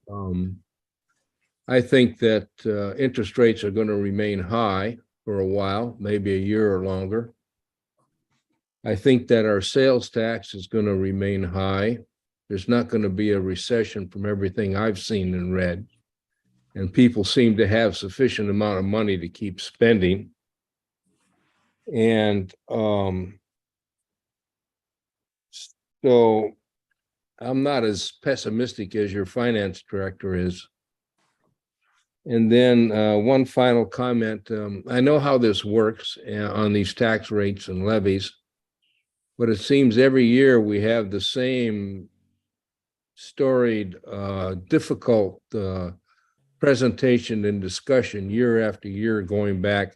I think that interest rates are going to remain high for a while, maybe a year or longer. I think that our sales tax is going to remain high. There's not going to be a recession from everything I've seen and read. And people seem to have sufficient amount of money to keep spending. And so I'm not as pessimistic as your finance director is. And then one final comment. I know how this works on these tax rates and levies, but it seems every year we have the same storied, difficult presentation and discussion year after year, going back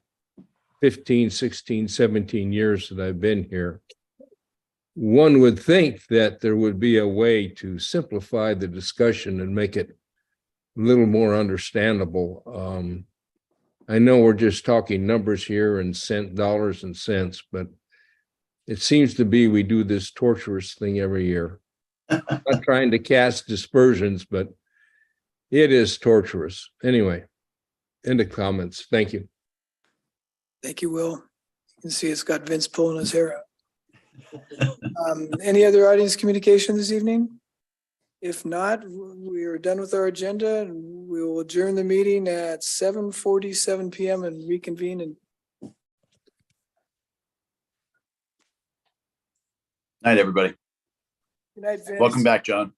15, 16, 17 years that I've been here. One would think that there would be a way to simplify the discussion and make it a little more understandable. I know we're just talking numbers here and dollars and cents, but it seems to be we do this torturous thing every year. Not trying to cast dispersions, but it is torturous. Anyway, end of comments. Thank you. Thank you, Will. You can see it's got Vince pulling his hair out. Any other audience communication this evening? If not, we are done with our agenda and we will adjourn the meeting at 7:47 p.m. and reconvene. And Night, everybody. good night, Vince. Welcome back, John.